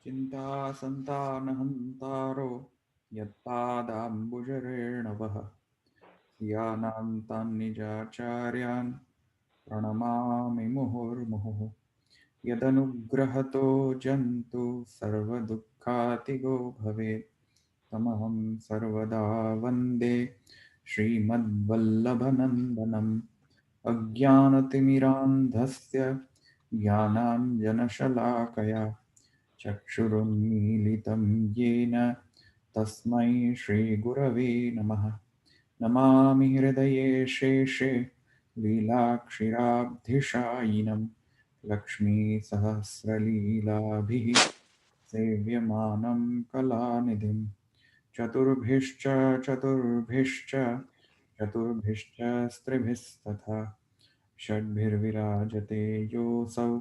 चिन्तासन्तानहन्तारो यत्पादाम्बुजरेणवः यानां तान् निजाचार्यान् प्रणमामि मुहुर्मुहुः यदनुग्रहतो जन्तु सर्वदुःखातिगो भवेत् तमहं सर्वदा वन्दे श्रीमद्वल्लभनन्दनम् अज्ञानतिमिरान्धस्य ज्ञानाञ्जनशलाकया चक्षुरुन्मीलितं येन तस्मै श्रीगुरवे नमः। नमामि हृदये शेषे लीलाक्षिराब्धिशायिनं लक्ष्मीसहस्रलीलाभिः सेव्यमानं कलानिधिं चतुर्भिश्च चतुर्भिश्च चतुर्भिश्च स्त्रिभिस्तथा षड्भिर्विराजते योऽसौ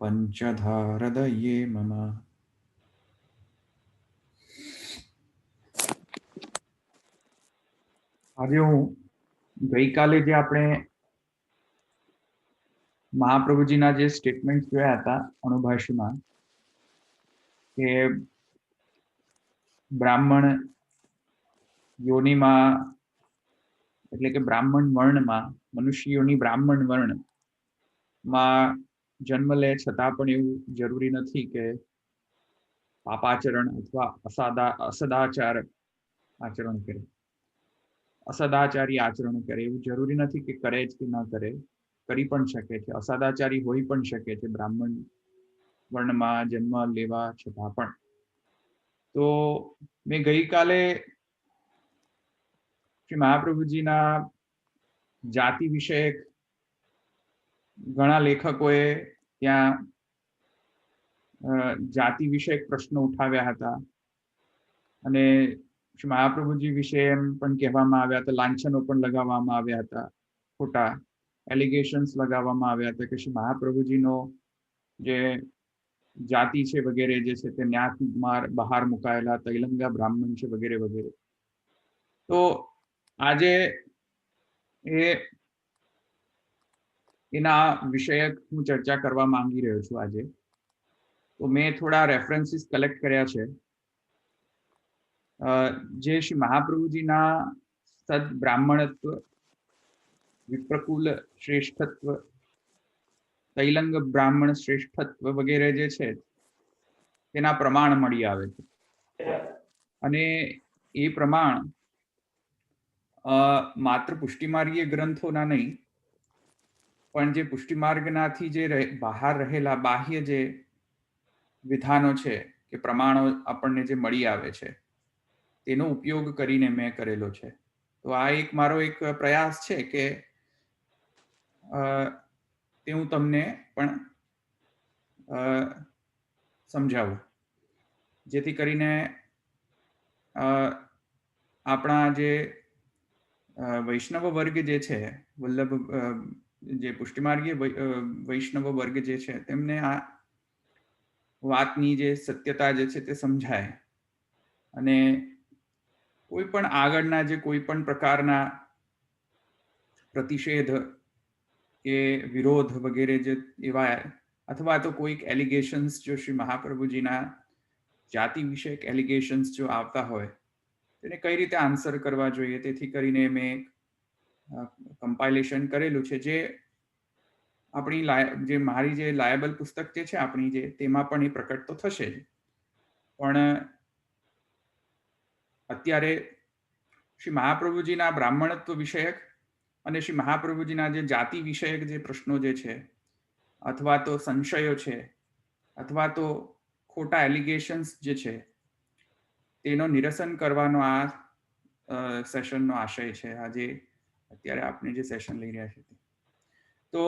पंचधारदये मम। આજે હું ગઈકાલે જે આપણે મહાપ્રભુજીના જે સ્ટેટમેન્ટ જોયા હતા અનુભાષ્યમાં કે બ્રાહ્મણ યોનિમાં એટલે કે બ્રાહ્મણ વર્ણમાં મનુષ્ય યોનિ બ્રાહ્મણ વર્ણમાં જન્મ લે છતાં પણ એવું જરૂરી નથી કે પાપાચરણ અથવા અસદાચાર આચરણ કરે, અસદાચારી આચરણ કરે એવું જરૂરી નથી કે કરે જ કે ન કરે, કરી પણ શકે છે, અસદાચારી હોઈ પણ શકે છે બ્રાહ્મણ વર્ણમાં જન્મ લેવા છતાં પણ. તો મેં ગઈકાલે શ્રી મહાપ્રભુજીના જાતિ વિષયક ઘણા લેખકોએ ત્યાં જાતિ વિષયક પ્રશ્નો ઉઠાવ્યા હતા અને શ્રી મહાપ્રભુજી વિશે એમ પણ કહેવામાં આવ્યા હતા, લાંછનો પણ લગાવવામાં આવ્યા હતા, ખોટા એલિગેશન્સ લગાવવામાં આવ્યા હતા કે શ્રી મહાપ્રભુજીનો જે જાતિ છે વગેરે જે છે તે ન્યાસ બહાર મુકાયેલા તૈલંગા બ્રાહ્મણ છે વગેરે વગેરે. તો આજે એના વિષયક હું ચર્ચા કરવા માંગી રહ્યો છું આજે. તો મેં થોડા રેફરન્સીસ કલેક્ટ કર્યા છે જે શ્રી મહાપ્રભુજીના સદ બ્રાહ્મણત્વ, વિપ્રકુલ શ્રેષ્ઠત્વ, તૈલંગ બ્રાહ્મણ શ્રેષ્ઠત્વ વગેરે જે છે તેના પ્રમાણ મળી આવે છે. અને એ પ્રમાણ માત્ર પુષ્ટિમાર્ગીય ગ્રંથોના નહીં પણ જે પુષ્ટિમાર્ગનાથી જે બહાર રહેલા બાહ્ય જે વિધાનો છે કે પ્રમાણો આપણને જે મળી આવે છે તેનો ઉપયોગ કરીને મેં કરેલો છે. તો આ એક મારો એક પ્રયાસ છે કે તે હું તમને પણ સમજાવું, જેથી કરીને આપણા જે વૈષ્ણવ વર્ગ જે છે, વલ્લભ જે પુષ્ટિમાર્ગીય વૈષ્ણવ વર્ગ જે છે તેમને આ વાતની જે સત્યતા જે છે તે સમજાય અને કોઈ પણ આગળના જે કોઈ પણ પ્રકારના પ્રતિષેધ કે વિરોધ વગેરે જે એવા અથવા તો કોઈક એલિગેશન્સ જો શ્રી મહાપ્રભુજીના જાતિ વિષયક એલિગેશન્સ જો આવતા હોય તેને કઈ રીતે આન્સર કરવા જોઈએ, તેથી કરીને મેં કમ્પાઇલેશન કરેલું છે જે આપણી જે મારી જે લાયબલ પુસ્તક જે છે આપણી જે તેમાં પણ એ પ્રકટ તો થશે જ, પણ અત્યારે શ્રી મહાપ્રભુજીના બ્રાહ્મણત્વ વિષયક અને શ્રી મહાપ્રભુજીના જે જાતિ વિષયક જે પ્રશ્નો જે છે અથવા તો સંશયો છે અથવા તો ખોટા એલિગેશન્સ જે છે તેનો નિરસન કરવાનો આ સેશનનો આશય છે. આજે અત્યારે આપણે જે સેશન લઈ રહ્યા છીએ તો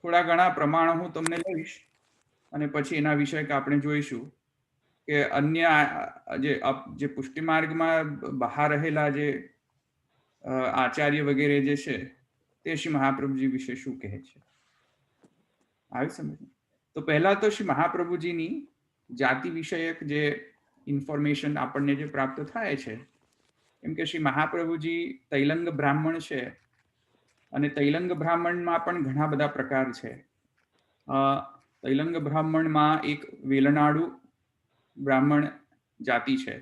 થોડા ઘણા પ્રમાણો હું તમને લઈશ અને પછી એના વિષયક આપણે જોઈશું કે અન્ય જે પુષ્ટિમાર્ગમાં બહાર રહેલા જે આચાર્ય વગેરે જે છે તે શ્રી મહાપ્રભુજી વિશે શું કહે છે. આવી સમજ? તો પહેલા તો શ્રી મહાપ્રભુજીની જાતિ વિષયક જે ઇન્ફોર્મેશન આપણને જે પ્રાપ્ત થાય છે એમ કે શ્રી મહાપ્રભુજી તૈલંગ બ્રાહ્મણ છે અને તૈલંગ બ્રાહ્મણમાં પણ ઘણા બધા પ્રકાર છે. તૈલંગ બ્રાહ્મણમાં એક વેલનાડુ બ્રાહ્મણ જાતિ છે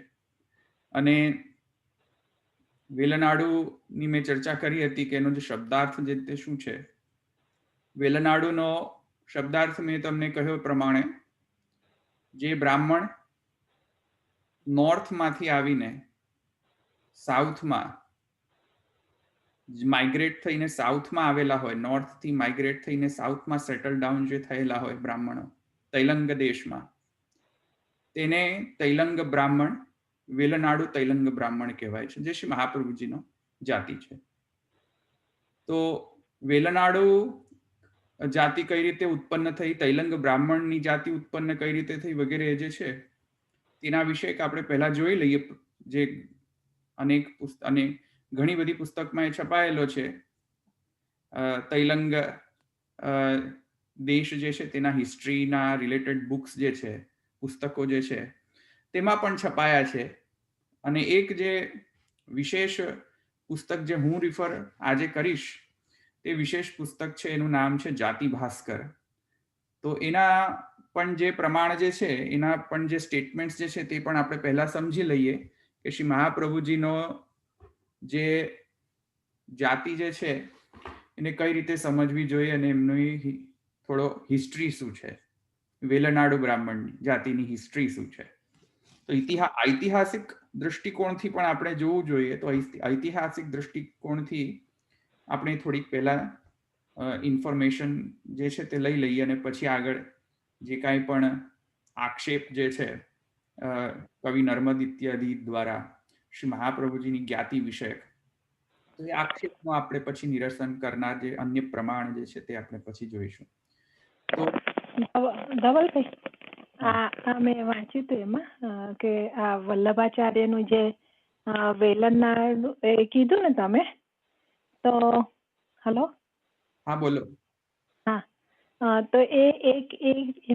અને વેલનાડુની મેં ચર્ચા કરી હતી કે એનો જે શબ્દાર્થ જે તે શું છે. વેલનાડુનો શબ્દાર્થ મેં તમને કહ્યો પ્રમાણે જે બ્રાહ્મણ નોર્થમાંથી આવીને સાઉથમાં માઇગ્રેટ થઈને સાઉથમાં આવેલા હોય, નોર્થથી માઇગ્રેટ થઈને સાઉથમાં સેટલ ડાઉન જે થયેલા હોય બ્રાહ્મણો તૈલંગ દેશમાં, તેને તૈલંગ બ્રાહ્મણ, વેલનાડુ તૈલંગ બ્રાહ્મણ કહેવાય છે, જે શ્રી મહાપ્રભુજીનો જાતિ છે. તો વેલનાડુ જાતિ કઈ રીતે ઉત્પન્ન થઈ, તૈલંગ બ્રાહ્મણની જાતિ ઉત્પન્ન કઈ રીતે થઈ વગેરે જે છે તેના વિશે આપણે પહેલા જોઈ લઈએ. જે અનેક અને ઘણી બધી પુસ્તકમાં એ છપાયેલો છે. તૈલંગ દેશ જે છે તેના હિસ્ટ્રીના રિલેટેડ બુક્સ જે છે, પુસ્તકો જે છે તેમાં પણ છપાયા છે. અને એક જે વિશેષ પુસ્તક જે હું રિફર આજે કરીશ તે વિશેષ પુસ્તક છે, એનું નામ છે જાતિ ભાસ્કર. તો એના પણ જે પ્રમાણ જે છે, એના પણ જે સ્ટેટમેન્ટ્સ જે છે તે પણ આપણે પહેલા સમજી લઈએ કે શ્રી મહાપ્રભુજીનો જે જાતિ જે છે એને કઈ રીતે સમજવી જોઈએ અને એમની થોડો હિસ્ટ્રી શું છે, વેલનાડુ બ્રાહ્મણ જાતિની હિસ્ટ્રી શું છે. તો ઐતિહાસિક દૃષ્ટિકોણથી પણ આપણે જોવું જોઈએ. તો ઐતિહાસિક દૃષ્ટિકોણથી આપણે થોડીક પહેલા ઇન્ફોર્મેશન જે છે તે લઈ લઈએ અને પછી આગળ જે કાંઈ પણ આક્ષેપ જે છે કવિ નર્મદ ઇત્યાદિ દ્વારા શ્રી મહાપ્રભુજીની જ્ઞાતિ વિષયક, તો એ આક્ષેપનું આપણે પછી નિરસન કરનાર જે અન્ય પ્રમાણ જે છે તે આપણે પછી જોઈશું. તો ધવલભાઈ, આ મેં વાંચ્યું હતું એમાં કે આ વલ્લભાચાર્યનું જે વેલનાડુ એ કીધું ને તમે, તો હલો, હા બોલો. હા, તો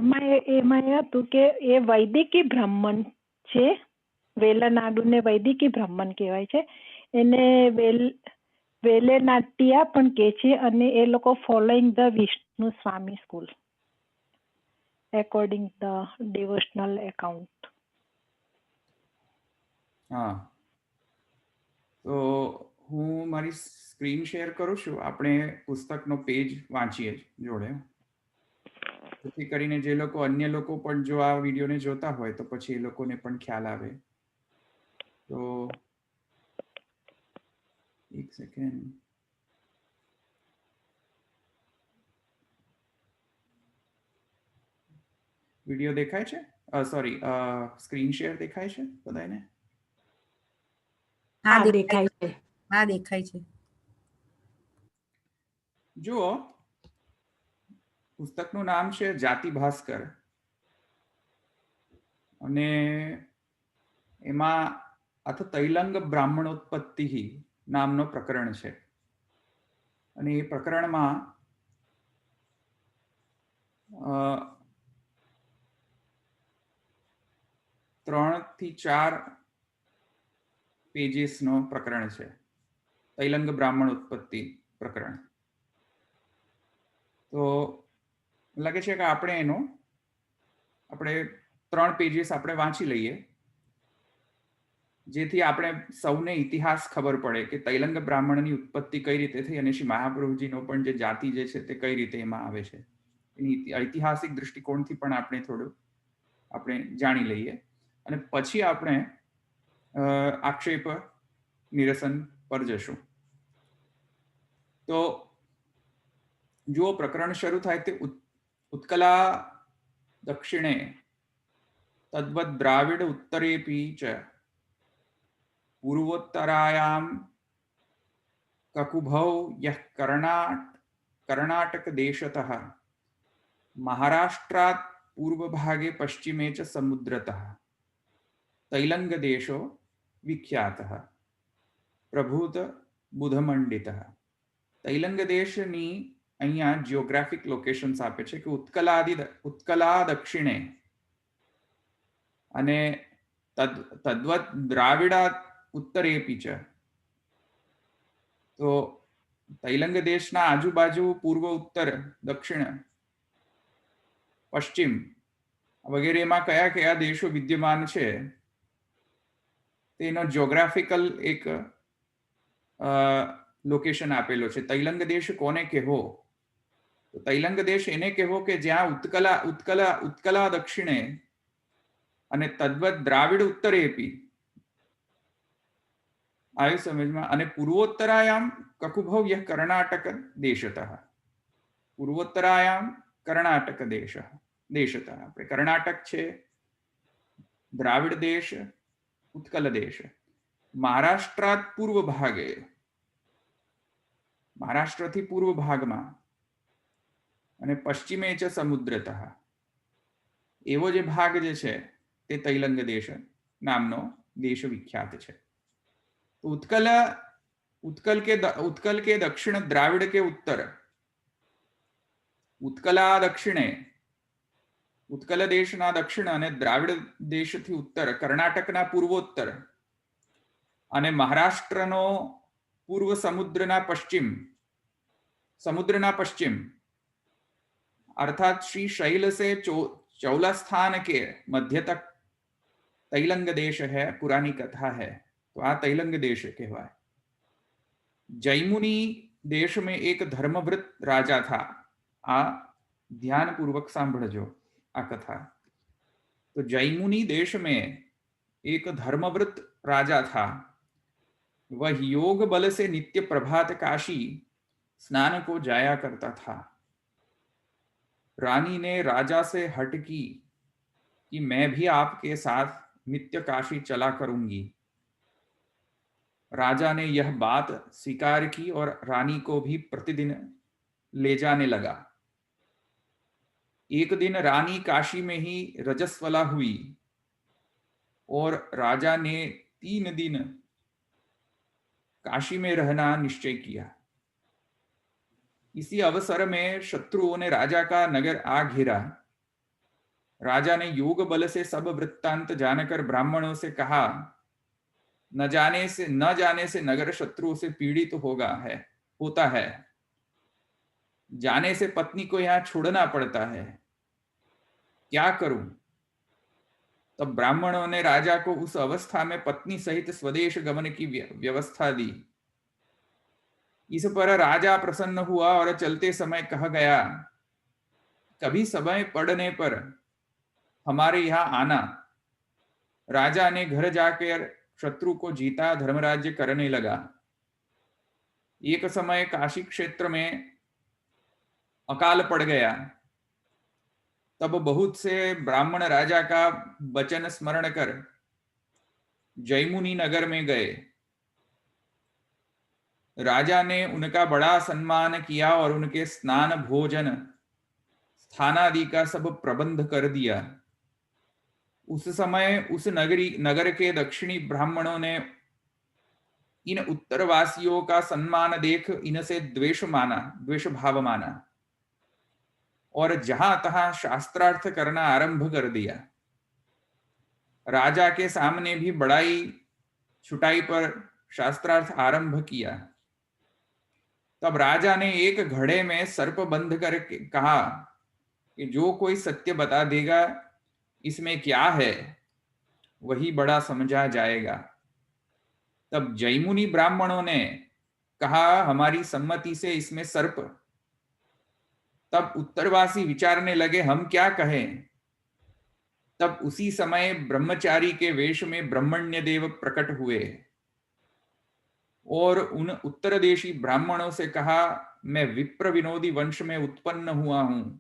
એમાં એ હતું કે એ વૈદિકી બ્રાહ્મણ છે. વેલનાડુને વૈદિકી બ્રાહ્મણ કહેવાય છે. એને વેલેનાટ્યા પણ કહે છે અને એ લોકો following the Vishnu Swami school according the devotional account. હા, તો હું મારી સ્ક્રીન શેર કરું છું. આપણે પુસ્તકનો પેજ વાંચીએ જોડે, જેથી કરીને જે લોકો અન્ય લોકો પણ જો આ વિડીયોને જોતા હોય તો પછી એ લોકોને પણ ખ્યાલ આવે. તો એક સેકન્ડ. વિડીયો દેખાય છે? સોરી, સ્ક્રીન શેર દેખાય છે બધાને? હા, દેખાય છે. હા, દેખાય છે. જુઓ, પુસ્તકનું નામ છે જાતિ ભાસ્કર અને એમાં અથ તૈલંગ બ્રાહ્મણોત્પત્તિ નામનો પ્રકરણ છે. અને એ પ્રકરણમાં 3 થી 4 પેજીસનો પ્રકરણ છે, તૈલંગ બ્રાહ્મણ ઉત્પત્તિ પ્રકરણ. તો લાગે છે કે આપણે 3 પેજીસ આપણે વાંચી લઈએ, જેથી આપણે સૌને ઇતિહાસ ખબર પડે કે તૈલંગ બ્રાહ્મણની ઉત્પત્તિ કઈ રીતે થઈ અને શ્રી મહાપ્રભુજીનો પણ જે જાતિ જે છે તે કઈ રીતે એમાં આવે છે. એની ઐતિહાસિક દૃષ્ટિકોણથી પણ આપણે થોડું જાણી લઈએ અને પછી આપણે આક્ષેપ નિરસન પર જશું. તો જુઓ, પ્રકરણ શરૂ થાય તે ઉત્કલા દક્ષિણે તદ્વદ દ્રાવિડ ઉત્તરેપી ચ પૂર્વોત્તરાયામ કકુભૌ યહ કર્ણાટક દેશતઃ મહારાષ્ટ્રાત પૂર્વ ભાગે પશ્ચિમે ચ સમુદ્રતઃ તૈલંગ દેશો વિખ્યાતઃ પ્રભૂત બુધમંડિતઃ. તૈલંગ દેશની અહીંયા જિયોગ્રાફિક લોકેશન્સ આપે છે કે ઉત્કલા દક્ષિણે અને તદ્વત દ્રાવિડા ઉત્તરેપી ચ. તો તૈલંગ દેશના આજુબાજુ પૂર્વ, ઉત્તર, દક્ષિણ પશ્ચિમ વગેરેમાં કયા કયા દેશો વિદ્યમાન છે તેનો જ્યોગ્રાફિકલ એક લોકેશન આપેલો છે. તૈલંગ દેશ કોને કહેવો? તો તૈલંગ દેશ એને કહેવો કે જ્યાં ઉત્કલા દક્ષિણે અને તદ્વત દ્રાવિડ ઉત્તરેપી આવ્યું સમજમાં. અને પૂર્વોત્તરાયામ કકુભવ યહ કર્ણાટક દેશતઃ, પૂર્વોત્તરાયામ કર્ણાટક દેશતઃ. આપણે કર્ણાટક છે, દ્રાવિડ દેશ, ઉત્કલ દેશ. મહારાષ્ટ્રાત પૂર્વ ભાગે, મહારાષ્ટ્રથી પૂર્વ ભાગમાં, અને પશ્ચિમે ચ સમુદ્રતઃ, એવો જે ભાગ જે છે તે તૈલંગ દેશ નામનો દેશ વિખ્યાત છે. उत्कल के दक्षिण, द्राविड के उत्तर, उत्कला दक्षिणे, उत्कल देशना दक्षिण અને દ્રાવિડ દેશથી ઉત્તર, કર્ણાટકના પૂર્વોત્તર અને મહારાષ્ટ્રનો પૂર્વ સમુદ્રના પશ્ચિમ अर्थात श्री शैल से चौला स्थान के मध्य तक तैलंग देश है. पुरानी कथा है तो आ तैलंग देश कहवाय. जैमुनी देश में एक धर्मव्रत राजा था. आ ध्यान पूर्वक सांभळजो आ कथा. तो जैमुनी देश में एक धर्मव्रत राजा था. वह योग बल से नित्य प्रभात काशी स्नान को जाया करता था. रानी ने राजा से हट की कि मैं भी आपके साथ नित्य काशी चला करूंगी. राजा ने यह बात स्वीकार की और रानी को भी प्रतिदिन ले जाने लगा. एक दिन रानी काशी में ही रजस्वला हुई और राजा ने 3 दिन काशी में रहना निश्चय किया. इसी अवसर में शत्रुओं ने राजा का नगर आ घेरा. राजा ने योग बल से सब वृत्तांत जानकर ब्राह्मणों से कहा, न जाने से नगर शत्रुओं से पीड़ित होता है. जाने से पत्नी को यहां छोड़ना पड़ता है. क्या करूं? तब ब्राह्मणों ने राजा को उस अवस्था में पत्नी सहित स्वदेश गमन की व्यवस्था दी. इस पर राजा प्रसन्न हुआ और चलते समय कह गया, कभी समय पड़ने पर हमारे यहां आना. राजा ने घर जाकर शत्रु को जीता, धर्मराज्य करने लगा. एक समय काशी क्षेत्र में अकाल पड़ गया. तब बहुत से ब्राह्मण राजा का वचन स्मरण कर जैमुनी नगर में गए. राजा ने उनका बड़ा सम्मान किया और उनके स्नान, भोजन, स्थानादि का सब प्रबंध कर दिया. उस समय उस नगर के दक्षिणी ब्राह्मणों ने इन उत्तरवासियों का सम्मान देख इनसे द्वेष भाव माना और जहां तहां शास्त्रार्थ करना आरंभ कर दिया. राजा के सामने भी बड़ाई छुटाई पर शास्त्रार्थ आरंभ किया. तब राजा ने एक घड़े में सर्प बंध कर कहा कि जो कोई सत्य बता देगा इसमें क्या है वही बड़ा समझा जाएगा. तब जैमुनी ब्राह्मणों ने कहा, हमारी सम्मति से इसमें सर्प. तब उत्तरवासी विचारने लगे, हम क्या कहें. तब उसी समय ब्रह्मचारी के वेश में ब्रह्मण्य देव प्रकट हुए और उन उत्तरदेशी ब्राह्मणों से कहा, मैं विप्र विनोदी वंश में उत्पन्न हुआ हूं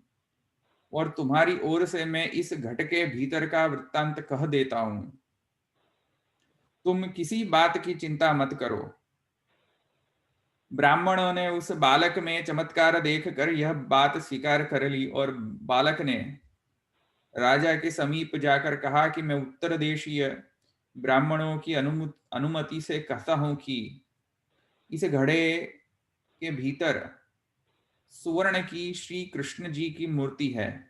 और तुम्हारी ओर से मैं इस घट के भीतर का वृत्तांत कह देता हूं. तुम किसी बात की चिंता मत करो. ब्राह्मणों ने उस बालक में चमत्कार देखकर यह बात स्वीकार कर ली और बालक ने राजा के समीप जाकर कहा कि मैं उत्तर देशीय ब्राह्मणों की अनुमति से कहता हूं कि इस घड़े के भीतर सुवर्ण की श्री कृष्ण जी की मूर्ति है.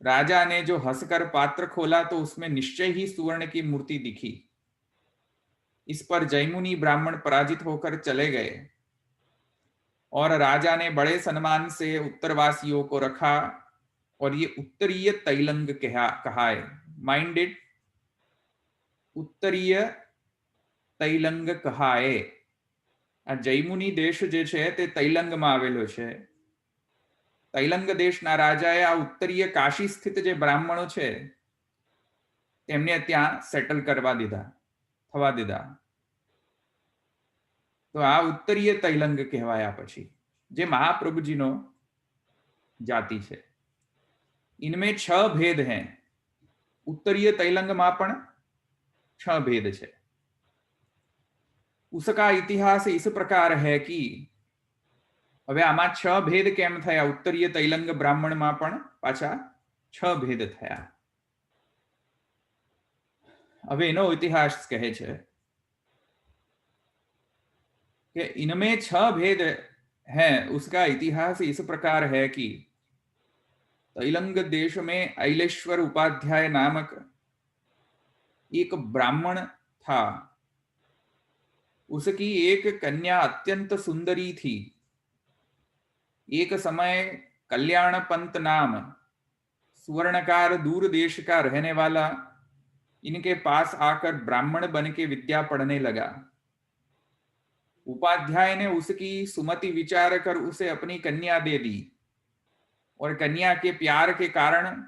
राजा ने जो हंसकर पात्र खोला तो उसमें निश्चय ही सुवर्ण की मूर्ति दिखी. इस पर जैमुनी ब्राह्मण पराजित होकर चले गए और राजा ने बड़े सम्मान से उत्तरवासियों को रखा और ये उत्तरीय तैलंग कहा है। माइंड इट, उत्तरीय तैलंग कहाए। આ જૈમુની દેશ જે છે તે તૈલંગમાં આવેલો છે. તૈલંગ દેશના રાજાએ આ ઉત્તરીય કાશી સ્થિત જે બ્રાહ્મણો છે તેમને ત્યાં સેટલ કરવા દીધા, થવા દીધા. તો આ ઉત્તરીય તૈલંગ કહેવાયા. પછી જે મહાપ્રભુજીનો જાતિ છે. इनमें 6 भेद हैं. उत्तरीय तैलंग में पण 6 भेद है. उसका इतिहास इस प्रकार है कि હવે આમાં 6 ભેદ કેમ થયા? ઉત્તરીય તૈલંગ બ્રાહ્મણમાં પણ પાછા 6 ભેદ થયા. હવે એનો ઇતિહાસ કહે છે कि इनमें 6 भेद हैं. उसका इतिहास इस प्रकार है कि तैलंग देश में ऐलेश्वर उपाध्याय नामक एक ब्राह्मण था. उसकी एक कन्या अत्यंत सुंदरी थी. एक समय कल्याण पंत नाम सुवर्णकार दूर देश का रहने वाला इनके पास आकर ब्राह्मण बन के विद्या पढ़ने लगा. उपाध्याय ने उसकी सुमति विचार कर उसे अपनी कन्या दे दी और कन्या के प्यार के कारण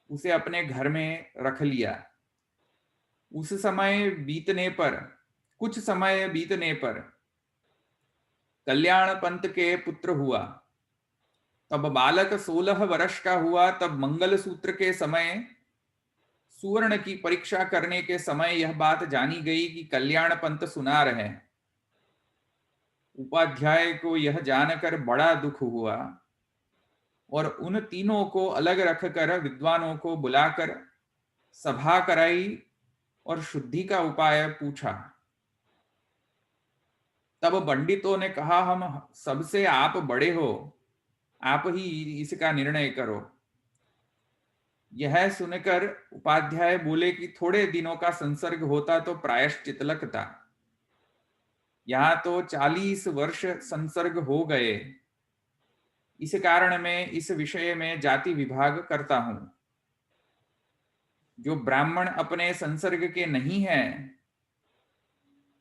उसे अपने घर में रख लिया. कुछ समय बीतने पर कल्याण पंत के पुत्र हुआ. तब बालक 16 वर्ष का हुआ. तब मंगल सूत्र के समय सुवर्ण की परीक्षा करने के समय यह बात जानी गई कि कल्याण पंत सुनार है. उपाध्याय को यह जानकर बड़ा दुख हुआ और उन तीनों को अलग रखकर विद्वानों को बुलाकर सभा कराई और शुद्धि का उपाय पूछा. तब पंडितों ने कहा, हम सबसे आप बड़े हो, आप ही इसका निर्णय करो. यह सुनकर उपाध्याय बोले कि थोड़े दिनों का संसर्ग होता तो प्रायश्चित लगता. यहां तो 40 वर्ष संसर्ग हो गए. इस कारण मैं इस विषय में जाति विभाग करता हूं. जो ब्राह्मण अपने संसर्ग के नहीं हैं,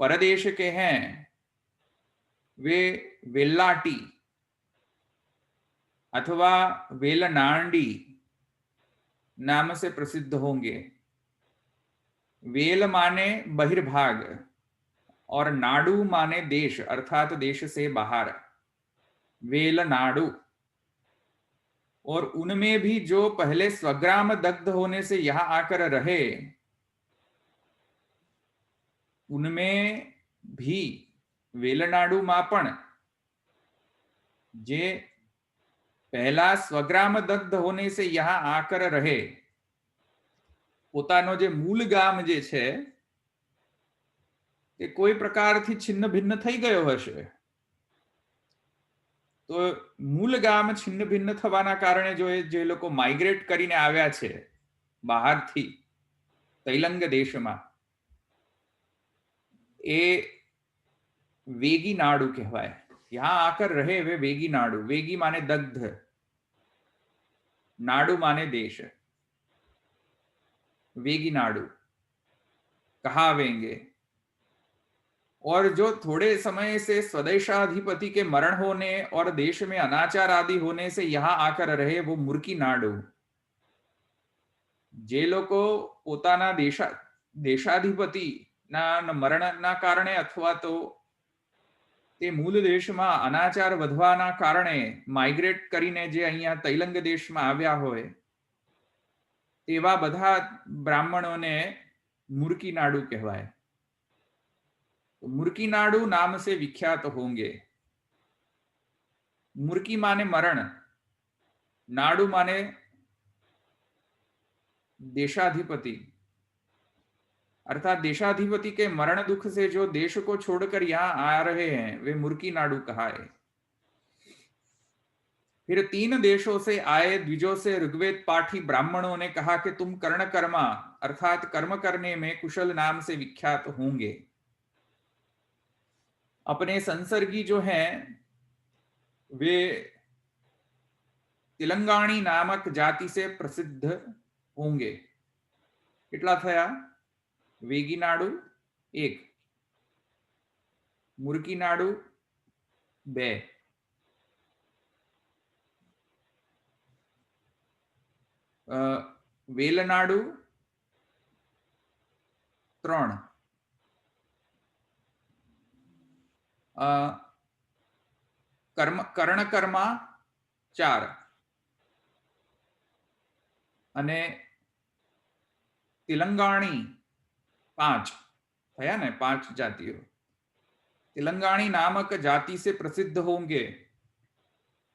परदेश के हैं, वे वेल्लाटी अथवा वेलनांडी नाम से प्रसिद्ध होंगे. वेल माने बहिर्भाग और नाडु माने देश, अर्थात देश से बाहर. वेलनाडु. और उनमें भी जो पहले स्वग्राम दग्ध होने से यहां आकर रहे, उनमें भी वेलनाडु में पण जे पहला स्वग्राम दग्ध होने से यहां आकर रहे, પોતાનો જે મૂળ ગામ જે છે તે કોઈ પ્રકારથી છિન્ન ભિન્ન થઈ ગયો હશે. તો મૂળ ગામ છિન્ન ભિન્ન થવાના કારણે જે લોકો માઇગ્રેટ કરીને આવ્યા છે બહારથી તૈલંગ દેશમાં, એ વેગી નાડુ કહેવાય. यहां आकर रहे वे वेगी नाडु. वेगी माने दग्ध, नाडु माने देश. वेगी नाडु कहावेंगे. और जो थोड़े समय से स्वदेशाधिपति के मरण होने और देश में अनाचार आदि होने से यहां आकर रहे, वो मुर्की नाडु. जे लोको पोताना देशाधिपति ना मरणना कारणे अथवा तो તે મૂળ દેશમાં અનાચાર વધવાના કારણે માઇગ્રેટ કરીને જે અહીંયા તૈલંગ દેશમાં આવ્યા હોય તેવા બધા બ્રાહ્મણોને મુર્કી નાડુ કહેવાય. मुर्की नाडु नाम से विख्यात होंगे. मुर्की माने मरण, नाडु माने देशाधिपति, अर्थात देशाधिपति के मरण दुख से जो देश को छोड़कर यहां आ रहे हैं वे मुर्की नाडु कहाए. फिर 3 देशों से आए द्विजों से ऋग्वेद पाठी ब्राह्मणों ने कहा कि तुम कर्ण कर्मा अर्थात कर्म करने में कुशल नाम से विख्यात होंगे. अपने संसर्गी जो हैं वे तेलंगाणी नामक जाति से प्रसिद्ध होंगे। કેટલા થયા? વેગીનાડુ 1, મુરકીનાડુ 2, વેલનાડુ 3, કર્ણકર્મા 4 અને तेलंगाणी 5 થયા ને? 5 જાતિઓ तेलंगाणी नामक जाति से प्रसिद्ध होंगे।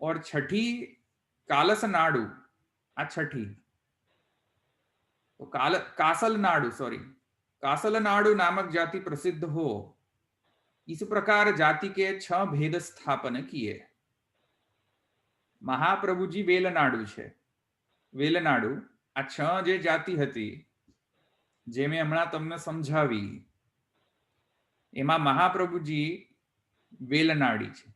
और छठी कालसनाडु, आ छठी तो कासलनाडु नामक जाति प्रसिद्ध हो। इस प्रकार जाति के 6 भेद स्थापन किए। महाप्रभुजी वेलनाडु छे। वेलनाडु आ 6 जे जाति हती जे मैं हमणां तमने समझावी एमां महाप्रभुजी वेलनाडी छे।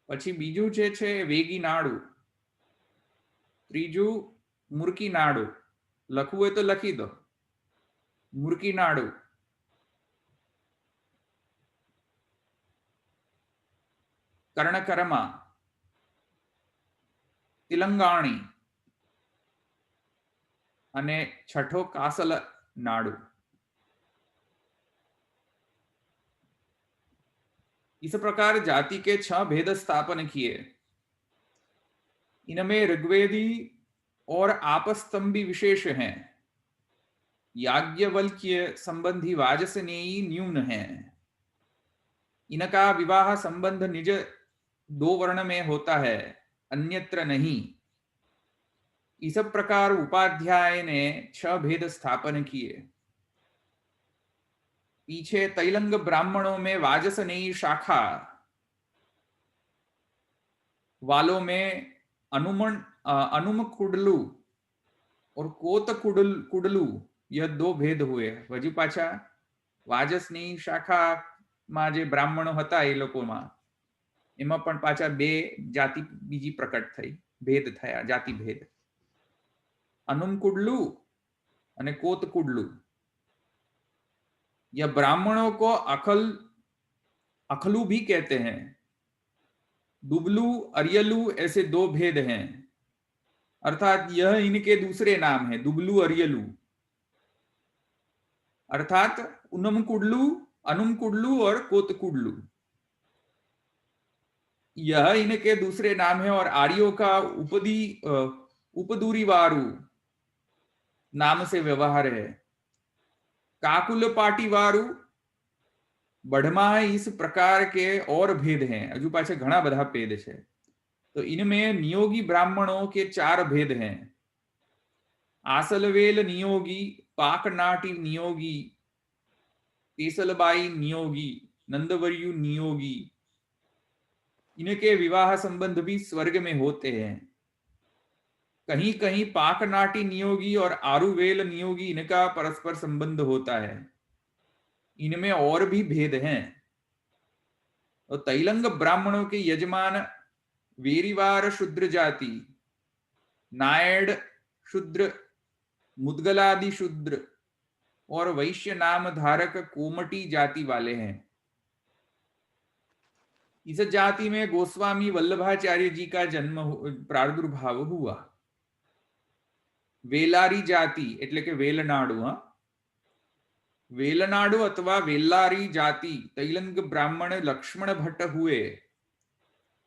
पछी बीजू जे छे वेगीनाडु, त्रीजू मुरकीनाडु, लखवुं होय तो लखी दो, मुरकीनाडु, कर्णकर्मा, तिलंगाणी અને છઠ્ઠો કાસલનાડુ। इस प्रकार जाति के 6 भेद स्थापन किए। इनमें ऋग्वेदी और आपस्तंभी विशेष हैं। याज्ञवल्क्य संबंधी वाजसनेयी न्यून हैं। इनका विवाह संबंध निज 2 वर्ण में होता है, अन्यत्र नहीं। इस प्रकार उपाध्याय ने 6 भेद स्थापन किए। पीछे तैलंग ब्राह्मणों में वाजसनेयी शाखा वालों में अनुम कुडलू और कोत कुडलू यह 2 भेद हुए। वजू पाछा वाजसनेयी शाखा में जे ब्राह्मणों हता ए लोकोमां एमां पण पाछा 2 जाति बीजी प्रकट थई, भेद थया, जाति भेद। अनुम कुडलू और कोत कुडलू। यह ब्राह्मणों को अखलू भी कहते हैं। दुबलू, अरियलू ऐसे 2 भेद हैं, अर्थात यह इनके दूसरे नाम है, दुबलू अरियलू। अर्थात उनम कुडलू, अनुम कुडलू और कोत कुडलू यह इनके दूसरे नाम है। और आर्यों का उपदूरी वारू नाम से व्यवहार है। काकुल पाटी वारू बढ़मा इस प्रकार के और भेद हैं। हजू पाछे घणा बधा भेद है। तो इनमें नियोगी ब्राह्मणों के 4 भेद हैं। आसलवेल नियोगी, पाकनाटी नियोगी, तेसलबाई नियोगी, नंदवर्यु नियोगी। इनके विवाह संबंध भी स्वर्ग में होते हैं। कहीं कहीं पाकनाटी नियोगी और आरुवेल नियोगी इनका परस्पर संबंध होता है। इनमें और भी भेद हैं। तो तैलंग ब्राह्मणों के यजमान वेरीवार शूद्र जाति, नायड शूद्र, मुदगलादि शूद्र और वैश्य नाम धारक कोमटी जाति वाले हैं। इस जाति में गोस्वामी वल्लभाचार्य जी का प्रादुर्भाव हुआ। वेलारी जाति एटले के वेलनाडु, वेलनाडु अथवा वेल्लारी जाति तैलंग ब्राह्मण लक्ष्मण भट्ट हुए।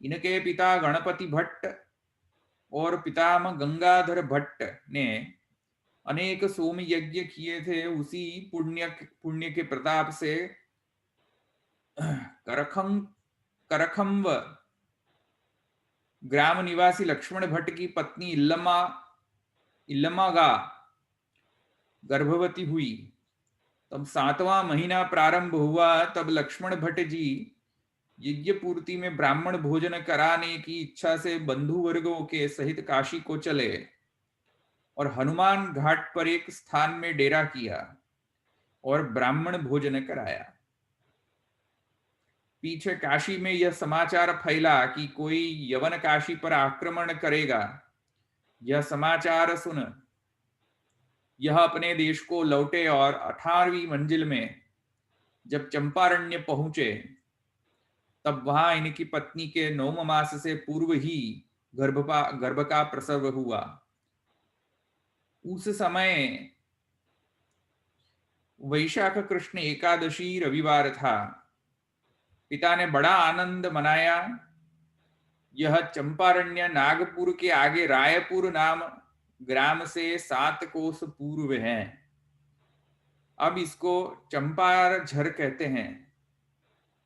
इनके पिता गणपति भट्ट और पितामह गंगाधर भट्ट ने अनेक सोम यज्ञ किए थे। उसी पुण्य के प्रताप से करखंव ग्राम निवासी लक्ष्मण भट्ट की पत्नी इल्लमागा गर्भवती हुई। तब 7वां महीना प्रारंभ हुआ। तब लक्ष्मण भट्ट जी यज्ञ पूर्ति में ब्राह्मण भोजन कराने की इच्छा से बंधु वर्गों के सहित काशी को चले और हनुमान घाट पर एक स्थान में डेरा किया और ब्राह्मण भोजन कराया। पीछे काशी में यह समाचार फैला कि कोई यवन काशी पर आक्रमण करेगा। यह समाचार सुन यह अपने देश को लौटे और 18वीं मंजिल में जब चंपारण्य पहुंचे तब वहां इनकी पत्नी के 9 मास से पूर्व ही गर्भ का प्रसव हुआ। उस समय वैशाख कृष्ण एकादशी रविवार था। पिता ने बड़ा आनंद मनाया। यह चंपारण्य नागपुर के आगे रायपुर नाम ग्राम से 7 कोस पूर्व है। अब इसको चंपारझर कहते हैं।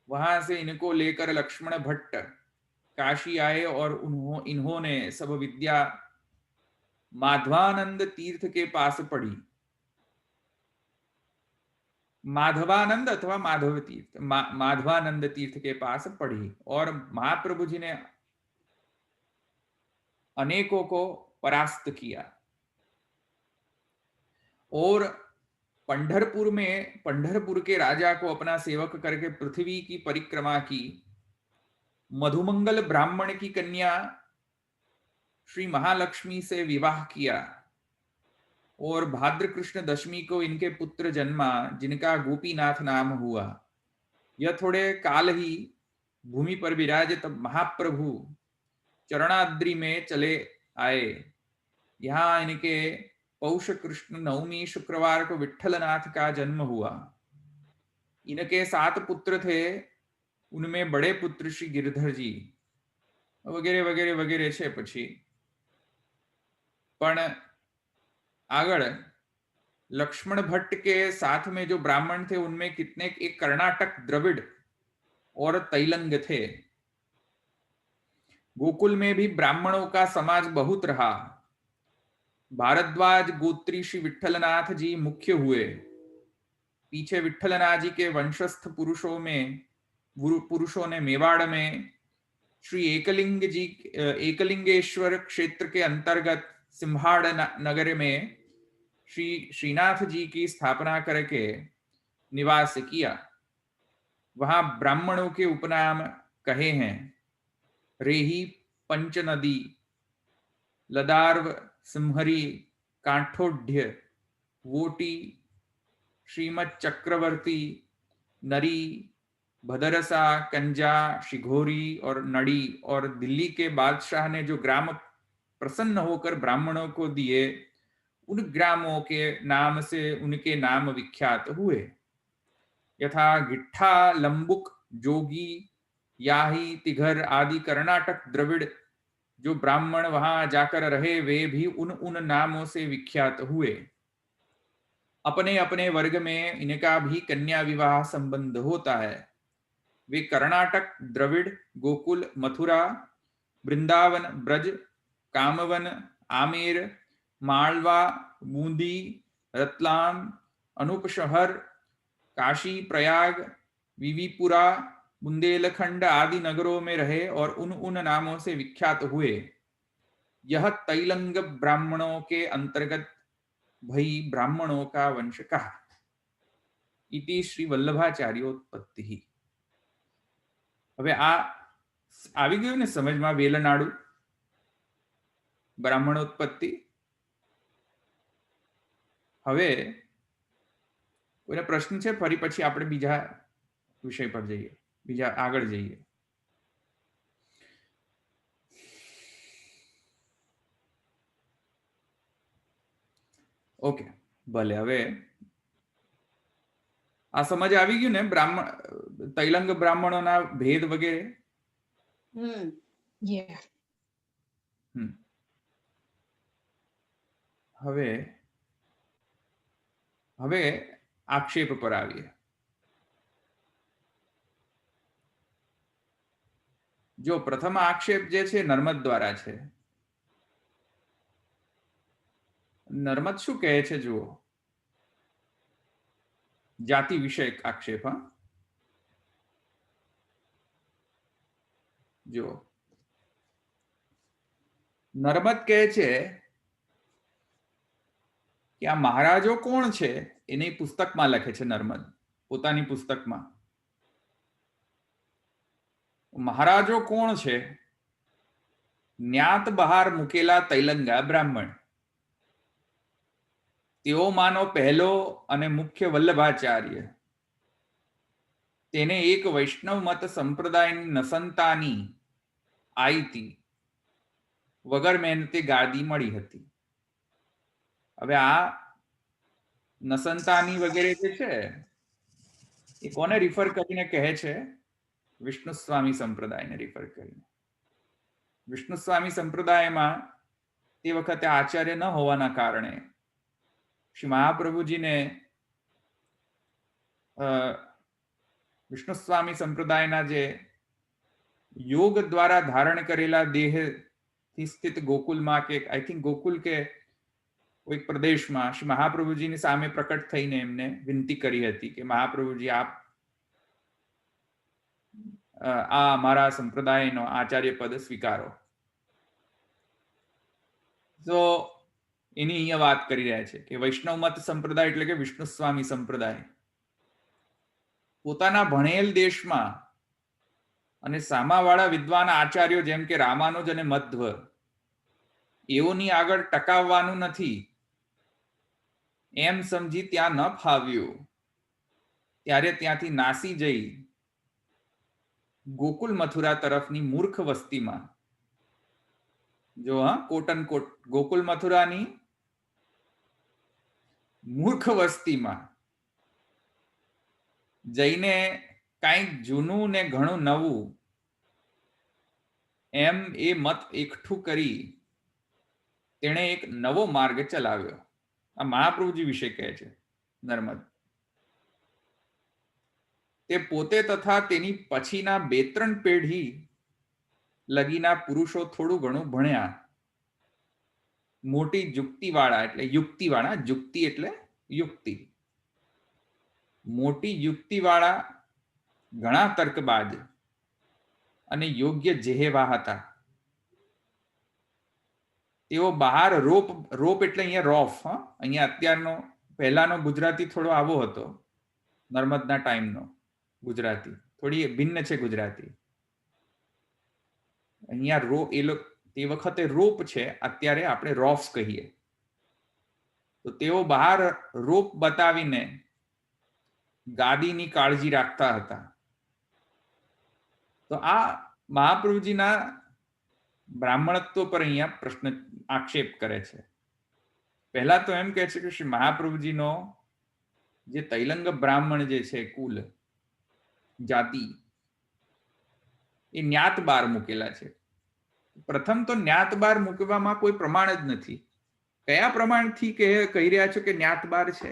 वहां से इनको लेकर लक्ष्मण भट्ट काशी आए और इन्होंने सब विद्या माधवानंद तीर्थ के पास पढ़ी। माधवानंद अथवा माधव तीर्थ, माधवानंद तीर्थ के पास पढ़ी और महाप्रभु जी ने अनेकों को परास्त किया। और पंढरपुर के राजा को अपना सेवक करके पृथ्वी की परिक्रमा की। मधुमंगल ब्राह्मण की कन्या श्री महालक्ष्मी से विवाह किया और भाद्र कृष्ण दशमी को इनके पुत्र जन्मा जिनका गोपीनाथ नाम हुआ। यह थोड़े काल ही भूमि पर विराजे तब महाप्रभु चरणाद्रि में चले आए। यहाँ इनके पौष कृष्ण नवमी शुक्रवार को विठ्ठलनाथ का जन्म हुआ। इनके 7 पुत्र थे। उनमें बड़े पुत्र श्री गिरधर जी वगैरह वगैरह वगैरह छे। પછી पण आगळ लक्ष्मण भट्ट के साथ में जो ब्राह्मण थे उनमें कितने एक कर्नाटक द्रविड़ और तैलंग थे। गोकुल में भी ब्राह्मणों का समाज बहुत रहा। भारद्वाज गोत्री श्री विठ्ठलनाथ जी मुख्य हुए। पीछे विठ्ठलनाथ जी के वंशस्थ पुरुषों ने मेवाड़ में श्री एकलिंगेश्वर क्षेत्र के अंतर्गत सिम्हाड़ नगर में श्री श्रीनाथ जी की स्थापना करके निवास किया। वहां ब्राह्मणों के उपनाम कहे हैं रेही, पंचनदी, लदार्व, सिंहरी, कांठोड्य, वोटी, श्रीमद चक्रवर्ती, नरी, भदरसा, कंजा, शिघोरी और नड़ी। और दिल्ली के बादशाह ने जो ग्राम प्रसन्न होकर ब्राह्मणों को दिए उन ग्रामों के नाम से उनके नाम विख्यात हुए। यथा गिट्ठा, लंबुक, जोगी, याही, तिघर आदि कर्नाटक द्रविड़ जो ब्राह्मण वहां जाकर रहे वे भी उन नामों से विख्यात हुए। अपने अपने वर्ग में इनका भी कन्या विवाह संबंध होता है। वे कर्नाटक द्रविड़ गोकुल, मथुरा, वृंदावन, ब्रज, कामवन, आमेर, मालवा, बूंदी, रतलाम, अनूपशहर, काशी, प्रयाग, विविपुरा, बुंदेलखंड आदि नगरों में रहे और उन नामों से विख्यात हुए। यह तैलंग ब्राह्मणों के अंतर्गत भई ब्राह्मणों का वंश कहा। इति श्री वल्लभाचार्योत्पत्ति। હવે આ આવી ગયું ને સમજમાં વેલનાડુ બ્રાહ્મણોત્પત્તિ। હવે કોઈને પ્રશ્ન છે? ફરી પછી આપણે બીજા વિષય પર જઈએ, બીજા આગળ જઈએ। ઓકે, ભલે। હવે આ સમજ આવી ગયું ને બ્રાહ્મણ તૈલંગ બ્રાહ્મણોના ભેદ વગેરે? હવે હવે આક્ષેપ પર આવીએ। જો પ્રથમ આક્ષેપ જે છે નર્મદ દ્વારા છે। નર્મદ શું કહે છે જુઓ, જાતિ વિષયક આક્ષેપ। હા, જો નર્મદ કહે છે કે આ મહારાજો કોણ છે એની પુસ્તકમાં લખે છે। નર્મદ પોતાની પુસ્તકમાં મહારાજો કોણ છે? જ્ઞાત બહાર મૂકેલા તૈલંગા બ્રાહ્મણ. તેઓમાંનો પહેલો અને મુખ્ય વલ્લભાચાર્ય. તેને એક વૈષ્ણવ મત સંપ્રદાયની નસંતાની આઈતી વગર મહેનતે ગાદી મળી હતી. હવે આ નસંતાની વગેરે જે છે એ કોને રિફર કરીને કહે છે? વિષ્ણુ સ્વામી સંપ્રદાયને રિફર કરીને. વિષ્ણુ સ્વામી સંપ્રદાયમાં તે વખતે આચાર્ય ન હોવાના કારણે શ્રી મહાપ્રભુજીને વિષ્ણુ સ્વામી સંપ્રદાયના જે યોગ દ્વારા ધારણ કરેલા દેહથી સ્થિત ગોકુલમાં કે આઈ થિંક ગોકુલ કે કોઈક પ્રદેશમાં શ્રી મહાપ્રભુજીની સામે પ્રકટ થઈને એમને વિનંતી કરી હતી કે મહાપ્રભુજી આપ આ અમારા સંપ્રદાયનો આચાર્ય પદ સ્વીકારો. તો એની અહીંયા વાત કરી રહ્યા છે કે વૈષ્ણવ મત સંપ્રદાય એટલે કે વિષ્ણુ સ્વામી સંપ્રદાય પોતાના ભણેલ દેશમાં અને સામાવાળા વિદ્વાન આચાર્યો જેમ કે રામાનુજ અને મધ્વ એઓની આગળ ટકાવવાનું નથી એમ સમજી ત્યાં ન ફાવ્યું ત્યારે ત્યાંથી નાસી જઈ ગોકુલ મથુરા તરફની મૂર્ખ વસ્તીમાં, જો કોટન કોટ ગોકુલ મથુરાની મૂર્ખ વસ્તીમાં જઈને કાંઈક જૂનું ને ઘણું નવું એમ એ મત એકઠું કરી તેણે એક નવો માર્ગ ચલાવ્યો. આ મહાપ્રભુજી વિશે કહે છે નર્મદ. તે પોતે તથા તેની પછીના 2-3 પેઢી લગીના પુરુષો થોડું ઘણું ભણ્યા, મોટી યુક્તિવાળા એટલે યુક્તિવાળા, યુક્તિ એટલે યુક્તિ, મોટી યુક્તિવાળા ઘણા તર્કબાજ અને યોગ્ય જેહેવા હતા. તેઓ બહાર રોપ એટલે અહીંયા રોફ, અહીંયા અત્યારનો પહેલાનો ગુજરાતી થોડો આવો હતો, નર્મદના ટાઈમનો ગુજરાતી થોડી ભિન્ન છે ગુજરાતી. અહીંયા તે વખતે રોપ છે, અત્યારે આપણે રોફ્સ કહીએ. તો તેઓ બહાર રોપ બતાવીને ગાદીની કાળજી રાખતા હતા. તો આ મહાપ્રભુજીના બ્રાહ્મણત્વ પર અહીંયા પ્રશ્ન આક્ષેપ કરે છે. પહેલા તો એમ કહે છે કે શ્રી મહાપ્રભુજીનો જે તૈલંગ બ્રાહ્મણ જે છે કુલ જાતિ એ ન્યાત બાર મૂકેલા છે. પ્રથમ તો ન્યાત બાર મૂકવામાં કોઈ પ્રમાણ જ નથી. કયા પ્રમાણથી કહી રહ્યા છો કે ન્યાત બાર છે?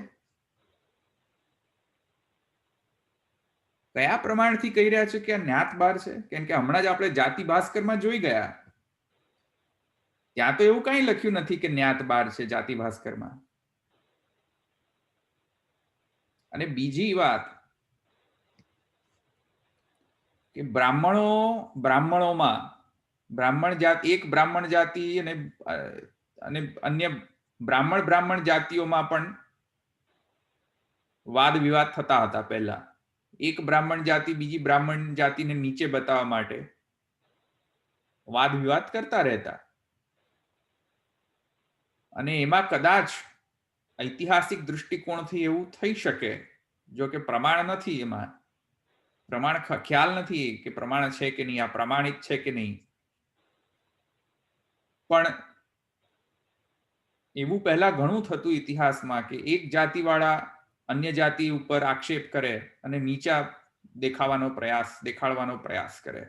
કયા પ્રમાણથી કહી રહ્યા છો કે આ ન્યાત બાર છે? કેમ કે હમણાં જ આપણે જાતિ ભાસ્કરમાં જોઈ ગયા, ત્યાં તો એવું કઈ લખ્યું નથી કે ન્યાત બાર છે જાતિ ભાસ્કરમાં. અને બીજી વાત કે બ્રાહ્મણોમાં એક બ્રાહ્મણ જાતિ અને અન્ય બ્રાહ્મણ જાતિઓમાં પણ વાદ વિવાદ થતા હતા. પહેલા એક બ્રાહ્મણ જાતિ બીજી બ્રાહ્મણ જાતિને નીચે બતાવવા માટે વાદ વિવાદ કરતા રહેતા. અને એમાં કદાચ ઐતિહાસિક દૃષ્ટિકોણથી એવું થઈ શકે, જો કે પ્રમાણ નથી, એમાં પ્રમાણ ખ્યાલ નથી કે પ્રમાણ છે કે નહીં, આ પ્રમાણિત છે કે નહીં. પણ એવું પહેલા ઘણું થતું ઇતિહાસમાં કે એક જાતિવાળા અન્ય જાતિ ઉપર આક્ષેપ કરે અને નીચા દેખાડવાનો પ્રયાસ કરે.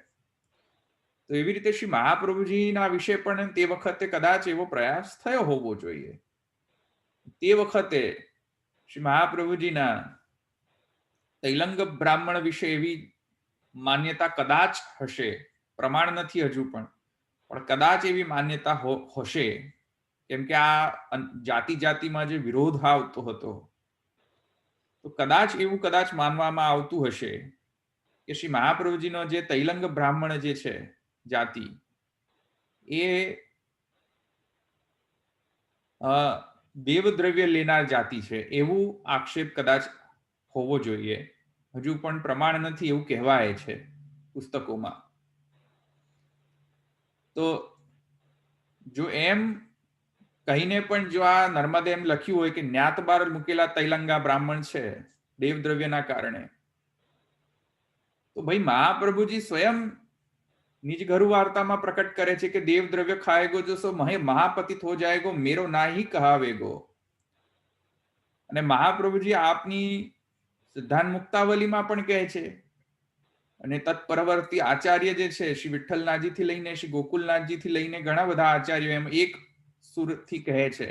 તો એવી રીતે શ્રી મહાપ્રભુજીના વિશે પણ તે વખતે કદાચ એવો પ્રયાસ થયો હોવો જોઈએ. તે વખતે શ્રી મહાપ્રભુજીના તૈલંગ બ્રાહ્મણ વિશે એવી માન્યતા કદાચ હશે, પ્રમાણ નથી હજુ પણ કદાચ એવી માન્યતા હશે. કેમ કે આ જાતિમાં જે વિરોધ આવતો હતો, તો કદાચ માનવામાં આવતું હશે કે શ્રી મહાપ્રભુજીનો જે તૈલંગ બ્રાહ્મણ જે છે જાતિ, એ દેવદ્રવ્ય લેનાર જાતિ છે એવું આક્ષેપ કદાચ હોવો જોઈએ. હજુ પણ પ્રમાણ નથી એવું કહેવાય છે પુસ્તકોમાં. તો જો એમ કહીને પણ જો આ નર્મદે એમ લખ્યું હોય કે જ્ઞાત બાર મૂકેલા તૈલંગા બ્રાહ્મણ છે દેવદ્રવ્યના કારણે, તો ભાઈ મહાપ્રભુજી સ્વયં निज घरु वार्ता में प्रकट करे छे कि देव द्रव्य खाएगो जो सो महे महापतित हो जाएगो, मेरो ना ही कहावेगो। અને મહાપ્રભુજી આપની સિદ્ધાંત મુક્તાવલીમાં પણ કહે છે, અને તત્પરવર્તી આચાર્ય જે છે શ્રી વિઠ્ઠલનાથજી થી લઈને શ્રી ગોકુલનાથજી થી લઈને ઘણા બધા આચાર્યો એમ એક સુરથી કહે છે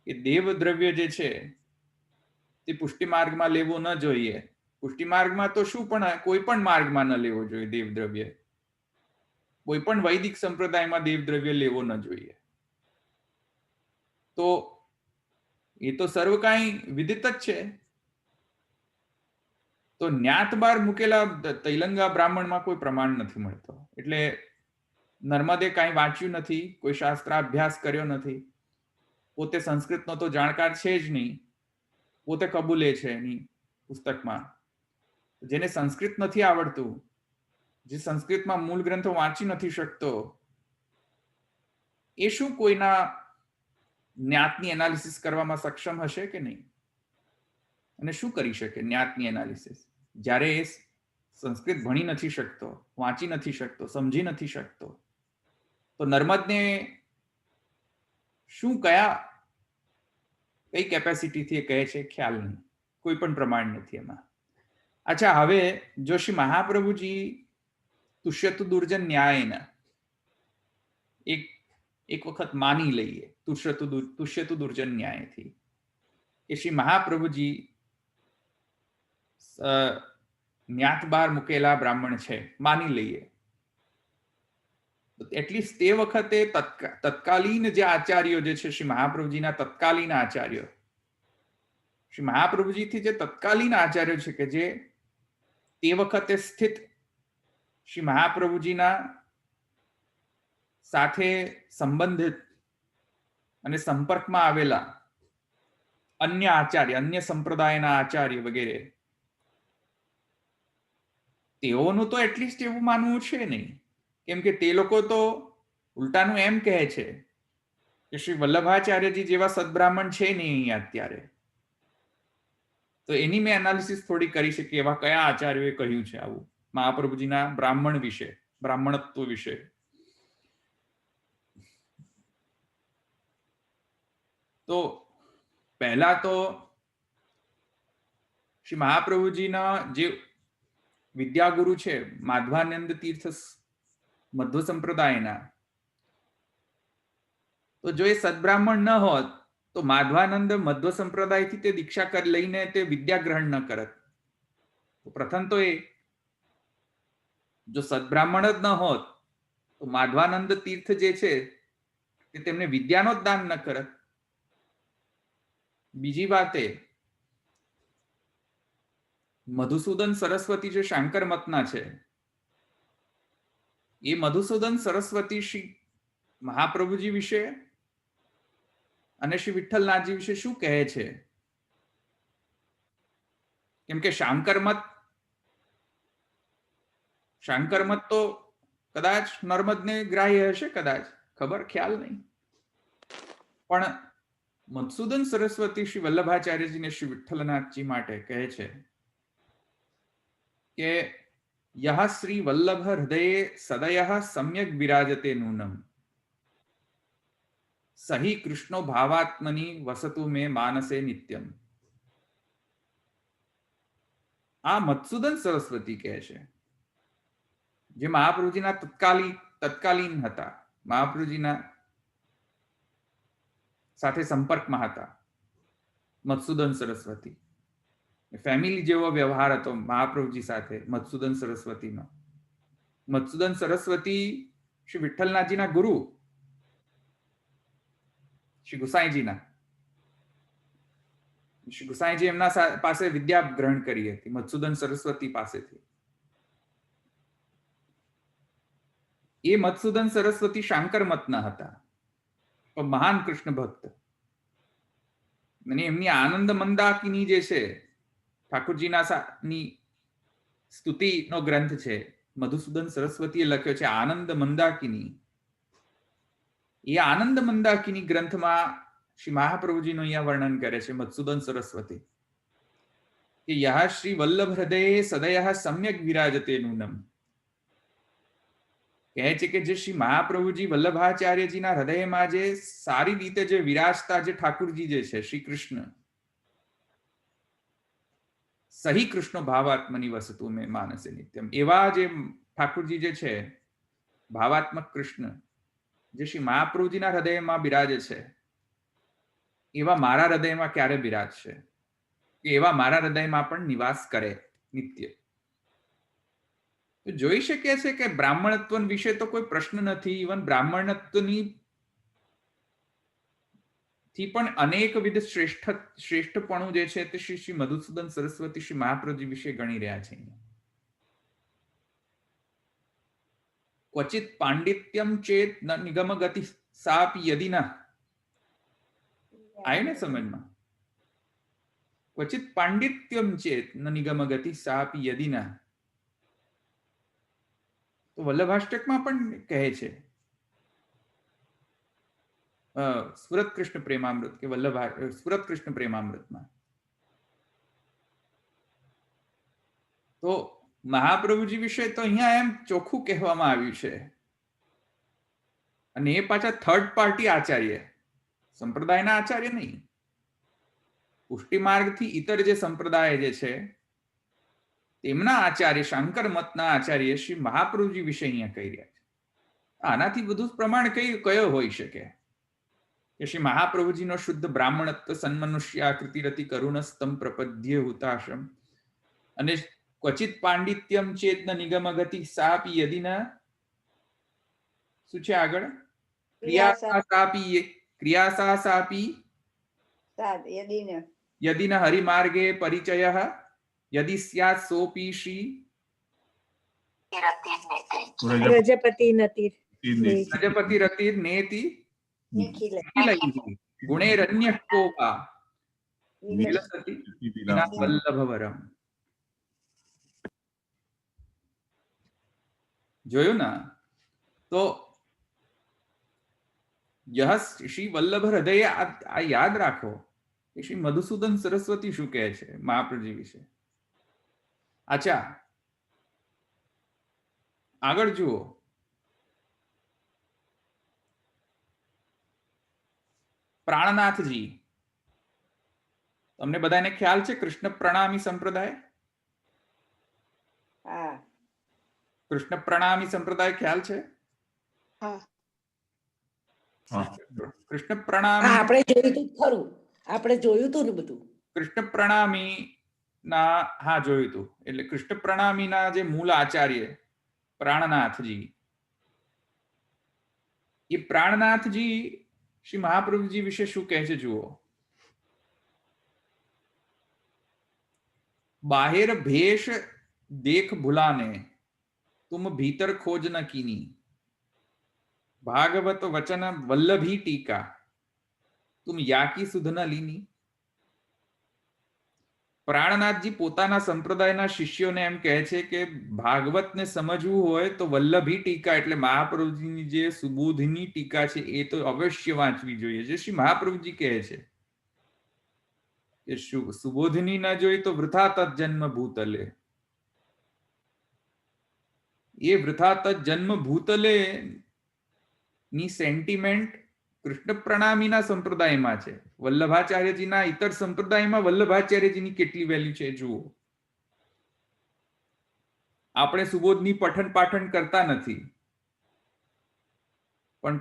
કે દેવ દ્રવ્ય જે છે તે પુષ્ટિ માર્ગમાં લેવો ન જોઈએ. પુષ્ટિ માર્ગમાં તો શું પણ કોઈ પણ માર્ગમાં ન લેવો જોઈએ દેવ દ્રવ્ય. કોઈ પણ વૈદિક સંપ્રદાયમાં દેવદ્રવ્ય લેવો ન જોઈએ. તો એ તો સર્વ કાંઈ વિદિત જ છે. તો જ્ઞાત બાર મૂકેલા તૈલંગા બ્રાહ્મણમાં કોઈ પ્રમાણ નથી મળતો. એટલે નર્મદે કાંઈ વાંચ્યું નથી, કોઈ શાસ્ત્ર અભ્યાસ કર્યો નથી, પોતે સંસ્કૃતનો તો જાણકાર છે જ નહીં, પોતે કબૂલે છે એની પુસ્તકમાં. જેને સંસ્કૃત નથી આવડતું, જે સંસ્કૃતમાં મૂળ ગ્રંથો વાંચી નથી શકતો, એ શું કોઈના જ્ઞાતની એનાલિસિસ કરવામાં સક્ષમ હશે કે નહીં? અને શું કરી શકે જ્ઞાતની એનાલિસિસ જ્યારે એ સંસ્કૃત ભણી નથી શકતો, વાંચી નથી શકતો, સમજી નથી શકતો? તો નર્મદને શું કઈ કેપેસિટીથી કહે છે ખ્યાલ નહીં, કોઈ પણ પ્રમાણ નથી એમાં. અચ્છા, હવે જો શ્રી મહાપ્રભુજી તુષ્યતુ દુર્જન ન્યાયના એક વખત માની લઈએ તુષ્યતુ દુર્જન ન્યાયથી કે શ્રી મહાપ્રભુજી જ્ઞાત બાર મૂકેલા બ્રાહ્મણ છે, માની લઈએ, એટલીસ્ટ તે વખતે તત્કાલીન જે આચાર્યો જે છે શ્રી મહાપ્રભુજીના તત્કાલીન આચાર્યો, શ્રી મહાપ્રભુજીથી જે તત્કાલીન આચાર્યો છે કે જે તે વખતે સ્થિત શ્રી મહાપ્રભુજીના સાથે સંબંધિત અને સંપર્કમાં આવેલા અન્ય આચાર્ય, અન્ય સંપ્રદાયના આચાર્ય વગેરે, તેઓનું તો એટલીસ્ટ એવું માનવું છે નહીં. કેમ કે તે લોકો તો ઉલટાનું એમ કહે છે કે શ્રી વલ્લભાચાર્યજી જેવા સદબ્રાહ્મણ છે નહીં અહીંયા અત્યારે. તો એની મેં એનાલિસિસ થોડી કરી છે કે એવા કયા આચાર્યોએ કહ્યું છે આવું મહાપ્રભુજીના બ્રાહ્મણ વિશે, બ્રાહ્મણત્વ વિશે. તો પહેલા તો શ્રી મહાપ્રભુજીના જે વિદ્યાગુરુ છે માધવાનંદ તીર્થ મધ્વ સંપ્રદાયના, તો જો એ સદબ્રાહ્મણ ન હોત તો માધવાનંદ મધ્વ સંપ્રદાયથી તે દીક્ષા લઈને તે વિદ્યા ગ્રહણ ન કરત. તો પ્રથમ તો એ જો સદબ્રાહ્મણ જ ન હોત તો માધવાનંદ તીર્થ જે છે તે તેમને વિદ્યાનો જ દાન ન કરત. બીજી વાત એ મધુસૂદન સરસ્વતી જે શાંકર મતના છે, એ મધુસૂદન સરસ્વતી શ્રી મહાપ્રભુજી વિશે અને શ્રી વિઠ્ઠલનાથજી વિશે શું કહે છે? કેમ કે શાંકર મત તો કદાચ નર્મદને ગ્રાહ્ય હશે, કદાચ, ખબર ખ્યાલ નહીં. પણ મધુસૂદન સરસ્વતી શ્રી વલ્લભાચાર્યજીને શ્રી વિઠ્ઠલનાથજી માટે કહે છે કે યહ શ્રી વલ્લભ હૃદયે સદયઃ સમ્યક વિરાજતે નૂનમ સહી કૃષ્ણો ભાવાત્મની વસતુ મે માનસે નિત્યમ. આ મધુસૂદન સરસ્વતી કહે છે, જે મહાપ્રભુજીના તત્કાલીન હતા, મહાપ્રભુજીના સાથે સંપર્કમાં હતા. મધુસૂદન સરસ્વતી ફેમિલી જેવો વ્યવહાર હતો મહાપ્રભુજી સાથે મધુસૂદન સરસ્વતીનો. મધુસૂદન સરસ્વતી શ્રી વિઠ્ઠલનાથજીના ગુરુ શ્રી ગુસાઈજી એમના પાસે વિદ્યા ગ્રહણ કરી હતી મધુસૂદન સરસ્વતી પાસેથી. એ મધુસૂદન સરસ્વતી શાંકર મતના હતા, પણ મહાન કૃષ્ણ ભક્ત. અને એમની આનંદ મંદાકિની જે છે ઠાકોરજીના સ્તુતિનો ગ્રંથ છે, મધુસૂદન સરસ્વતીએ લખ્યો છે આનંદ મંદાકિની. એ આનંદ મંદાકિની ગ્રંથમાં શ્રી મહાપ્રભુજીનું અહીંયા વર્ણન કરે છે મધુસૂદન સરસ્વતી કે યહ શ્રી વલ્લભ હૃદયે સદયઃ સમ્યક વિરાજતે નૂનમ. કહે છે કે જે શ્રી મહાપ્રભુજી વલ્લભાચાર્યજીના હૃદયમાં જે સારી રીતે જે વિરાજતા જે ઠાકુરજી જે છે શ્રી કૃષ્ણ, સહી કૃષ્ણ ભાવાત્મની વસ્તુ મેં માનસે નિત્યમ, એવા જે ઠાકુરજી જે છે ભાવાત્મક કૃષ્ણ જે શ્રી મહાપ્રભુજીના હૃદયમાં બિરાજે છે એવા મારા હૃદયમાં ક્યારે બિરાજશે, કે એવા મારા હૃદયમાં પણ નિવાસ કરે નિત્ય. તો જોઈ શકીએ છે કે બ્રાહ્મણત્વ વિશે તો કોઈ પ્રશ્ન નથી. ઇવન બ્રાહ્મણત્વની થી પણ અનેકવિધ શ્રેષ્ઠપણું જે છે તે શ્રી શ્રી મધુસૂદન સરસ્વતી શ્રી મહાપ્રભુજી વિશે ગણી રહ્યા છે. ક્વચિત પાંડિત્યમ ચેત ન નિગમ ગતિ સાપી યદિ ન. આયો ને સમજમાં? ક્વચિત પાંડિત્યમ ચેત ન નિગમ ગતિ સાપી યદિ ન. તો વલ્લભાષ્ટકમાં પણ કહે છે સુરત કૃષ્ણ પ્રેમામૃત કે સુરત કૃષ્ણ પ્રેમામૃતમાં. તો મહાપ્રભુજી વિશે તો અહીંયા એમ ચોખ્ખું કહેવામાં આવ્યું છે. અને એ પાછા થર્ડ પાર્ટી આચાર્ય, સંપ્રદાયના આચાર્ય નહીં. પુષ્ટિ માર્ગથી ઇતર જે સંપ્રદાય જે છે તેમના આચાર્ય, શંકર મતના આચાર્ય શ્રી મહાપ્રભુજી વિશે અહીંયા કહી રહ્યા છે. આનાથી બધું પ્રમાણ કયો હોઈ શકે કે શ્રી મહાપ્રભુજીનો શુદ્ધ બ્રાહ્મણત્વ સન્મનુષ્યાકૃતિ રતિ કરુણસ્તમ પ્રપદ્ય હુતાશમ અને ક્વચિત પાંડિત્યમ ચેતન નિગમ ગતિ સાપી યદિ ન. શું છે આગળ? ક્રિયાસા સાપી યદિ ન હરિમાર્ગે પરિચયઃ યદિ સ્યાત સોપી શ્રી પ્રજાપતિ નતિર પ્રજાપતિ રતિર નેતિ ગુણેરન્ય કોપા વિલસતિ વિના વલ્લભવરમ. જોયું ના? તો યહ શ્રી વલ્લભ હૃદય, આ યાદ રાખો કે શ્રી મધુસૂદન સરસ્વતી શું કહે છે મહાપ્રભુજી વિશે. અચ્છા, આગળ જુઓ. પ્રાણનાથજી, તમને બધાને ખ્યાલ છે કૃષ્ણ પ્રણામી સંપ્રદાય? કૃષ્ણ પ્રણામી સંપ્રદાય ખ્યાલ છે? કૃષ્ણ પ્રણામી આપણે જોયું તું ખરું, આપણે જોયું તું ને બધું. કૃષ્ણ પ્રણામી ના, હા જોયું તું. એટલે કૃષ્ણ પ્રણામી ના જે મૂળ આચાર્ય પ્રાણનાથજી, એ પ્રાણનાથજી શ્રી મહાપ્રભુજી વિશે શું કહે છે જુઓ. બાહેર ભેષ દેખ ભુલાને તુમ ભીતર ખોજ ન કીની ભાગવત વચન વલ્લભી ટીકા તુમ યાકી સુધ ન લીની. પ્રાણનાથજી પોતાના સંપ્રદાયના શિષ્યોને એમ કહે છે કે ભાગવતને સમજવું હોય તો વલ્લભી ટીકા એટલે મહાપ્રભુજીની જે સુબોધની ટીકા છે એ તો અવશ્ય વાંચવી જોઈએ. જે શ્રી મહાપ્રભુજી કહે છે કે સુબોધની ના જોઈ તો વૃથા તત જન્મ ભૂતલે. એ વૃથા તત જન્મ ભૂતલે ની સેન્ટિમેન્ટ કૃષ્ણ પ્રણામીના સંપ્રદાયમાં છે. વલ્લભાચાર્યજીના ઇતર સંપ્રદાયમાં વલ્લભાચાર્યજીની કેટલી વેલ્યુ છે જુઓ. આપણે સુબોધની પઠન પાઠન કરતા નથી, પણ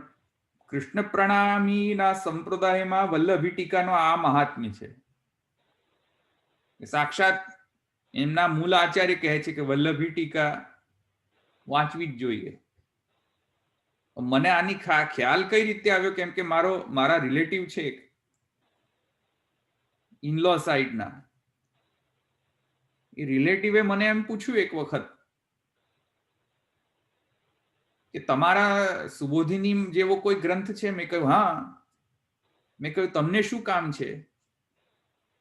કૃષ્ણ પ્રણામીના સંપ્રદાયમાં વલ્લભી ટીકાનો આ મહાત્મ્ય છે. સાક્ષાત એમના મૂળ આચાર્ય કહે છે કે વલ્લભી ટીકા વાંચવી જ જોઈએ. મને આની ખ્યાલ કઈ રીતે આવ્યો? કેમ કે મારા રિલેટિવ છે ઇનલો સાઈડના, એ રિલેટિવે મને એમ પૂછ્યું એક વખત કે તમારા સુબોધિની જેવો કોઈ ગ્રંથ છે? મેં કહ્યું હા. મેં કહ્યું તમને શું કામ છે,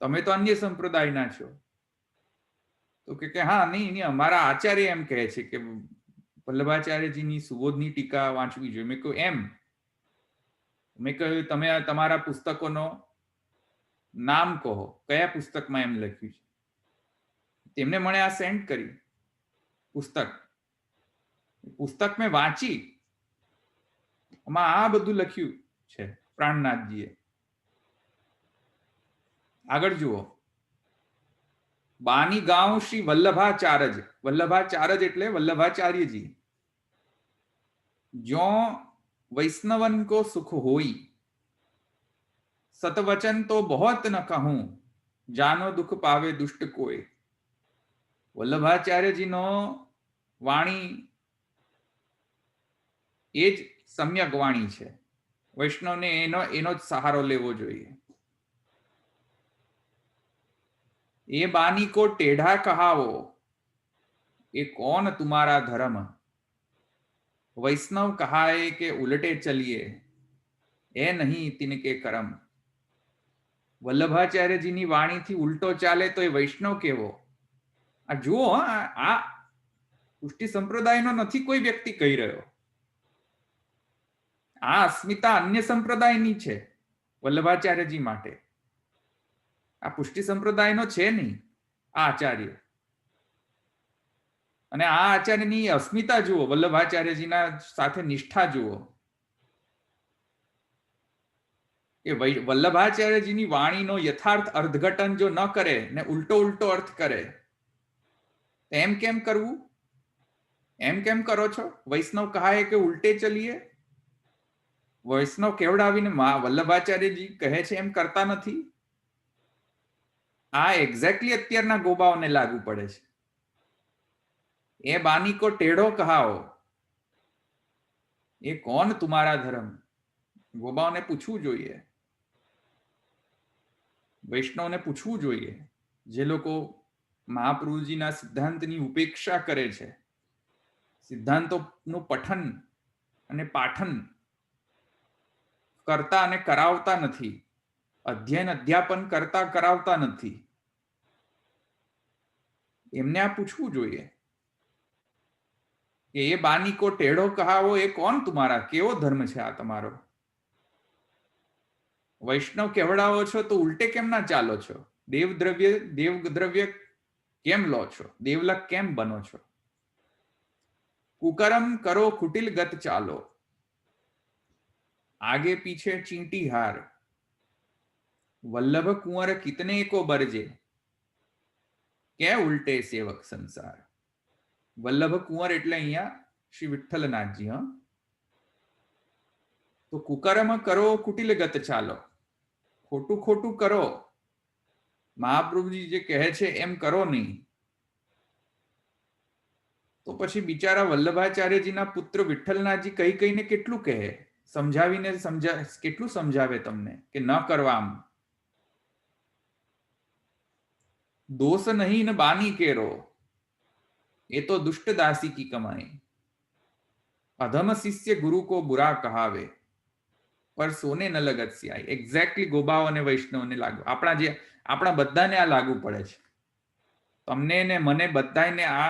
તમે તો અન્ય સંપ્રદાયના છો. તો કે હા નહીં, અમારા આચાર્ય એમ કહે છે કે વલ્લભાચાર્યજીની સુબોધની ટીકા વાંચવી જોઈએ. મેં કહ્યું એમ? મેં કહ્યું તમે તમારા પુસ્તકોનો નામ કહો, કયા પુસ્તકમાં એમ લખ્યું છે. તેમને મને આ સેન્ડ કરી પુસ્તક મેં વાંચી, આમાં આ બધું લખ્યું છે પ્રાણનાથજીએ. આગળ જુઓ, બાની ગાંવ શ્રી વલ્લભાચાર્ય. વલ્લભાચાર્ય એટલે વલ્લભાચાર્યજી. જો वैष्णवन को सुख होई, सतवचन तो बहुत न कहूं, जानो दुख पावे दुष्ट कोय. વલ્લભાચાર્યજી નો વાણી એ જ સમ્યક વાણી છે. વૈષ્ણવને એનો જ સહારો લેવો જોઈએ. એ બાની કો ટેढ़ा कहावो, એ कौन तुम्हारा धर्म. वैष्णव कहाए के उलटे चलिए, ए नहीं तिनके कर्म. વલ્લભાચાર્યજીની વાણીથી ઉલટો ચાલે તો એ વૈષ્ણવ કેવો. આ જુઓ, આ પુષ્ટિ સંપ્રદાયનો નથી કોઈ વ્યક્તિ કહી રહ્યો. આ અસ્મિતા અન્ય સંપ્રદાયની છે વલ્લભાચાર્યજી માટે. આ પુષ્ટિ સંપ્રદાયનો છે નહીં આ આચાર્ય. અને આ આચાર્યની અસ્મિતા જુઓ, વલ્લભાચાર્યજીના સાથે નિષ્ઠા જુઓ. એ વલ્લભાચાર્યજીની વાણીનો યથાર્થ અર્થઘટન જો ન કરે ને ઉલટો અર્થ કરે, એમ કેમ કરવું? એમ કેમ કરો છો? વૈષ્ણવ કહાય કે ઉલટે ચલીએ. વૈષ્ણવ કેવડાવીને વલ્લભાચાર્યજી કહે છે એમ કરતા નથી. આ એક્ઝેક્ટલી અત્યારના ગોબાઓને લાગુ પડે છે. એ બાની કો ટેढ़ो कहाओ, એ કોણ તુમારા ધર્મ. ગોબાઓને પૂછવું જોઈએ, વૈષ્ણવને પૂછવું જોઈએ. જે લોકો મહાપ્રભુજીના સિદ્ધાંતની ઉપેક્ષા કરે છે, સિદ્ધાંતોનું પઠન અને પાઠન કરતા અને કરાવતા નથી, અધ્યયન અધ્યાપન કરતા કરાવતા નથી, એમને આ પૂછવું જોઈએ કે એ બાની કો ટેढ़ो कहावो, એ કોણ તુમારા, કેવો ધર્મ છે આ તમારો. વૈષ્ણવ કેવડાવો છો તો ઉલટે કેમ ના ચાલો છો? દેવદ્રવ્ય કેમ લો છો? દેવલક કેમ બનો છો? કુકરમ કરો કુટિલ ગત ચાલો, आगे पीछे चींटी हार. वल्लभ कुंवर कितने को बरजे, કે ઉલટે સેવક સંસાર. વલ્લભ કુંવર એટલે અહીંયા શ્રી વિઠ્ઠલનાથજી. તો કુકર્મ કરો કુટિલ ગત ચાલો, ખોટું ખોટું કરો, મહાપ્રભુજી જે કહે છે એમ કરો નહીં. તો પછી બિચારા વલ્લભાચાર્યજીના પુત્ર વિઠ્ઠલનાથજી કઈ કઈને કેટલું કહે, સમજાવીને કેટલું સમજાવે તમને કે ન કરવા આમ. दोष नहीं न बानी केरो, ये तो दुष्ट दासी की कमाई. अधम शिष्य गुरु को बुरा कहावे, पर सोने न लगत सियाई. એક્ઝેક્ટલી ગોબાઓ અને વૈષ્ણવને લાગુ, આપણા બધાને આ લાગુ પડે છે. તમને ને મને બધાને આ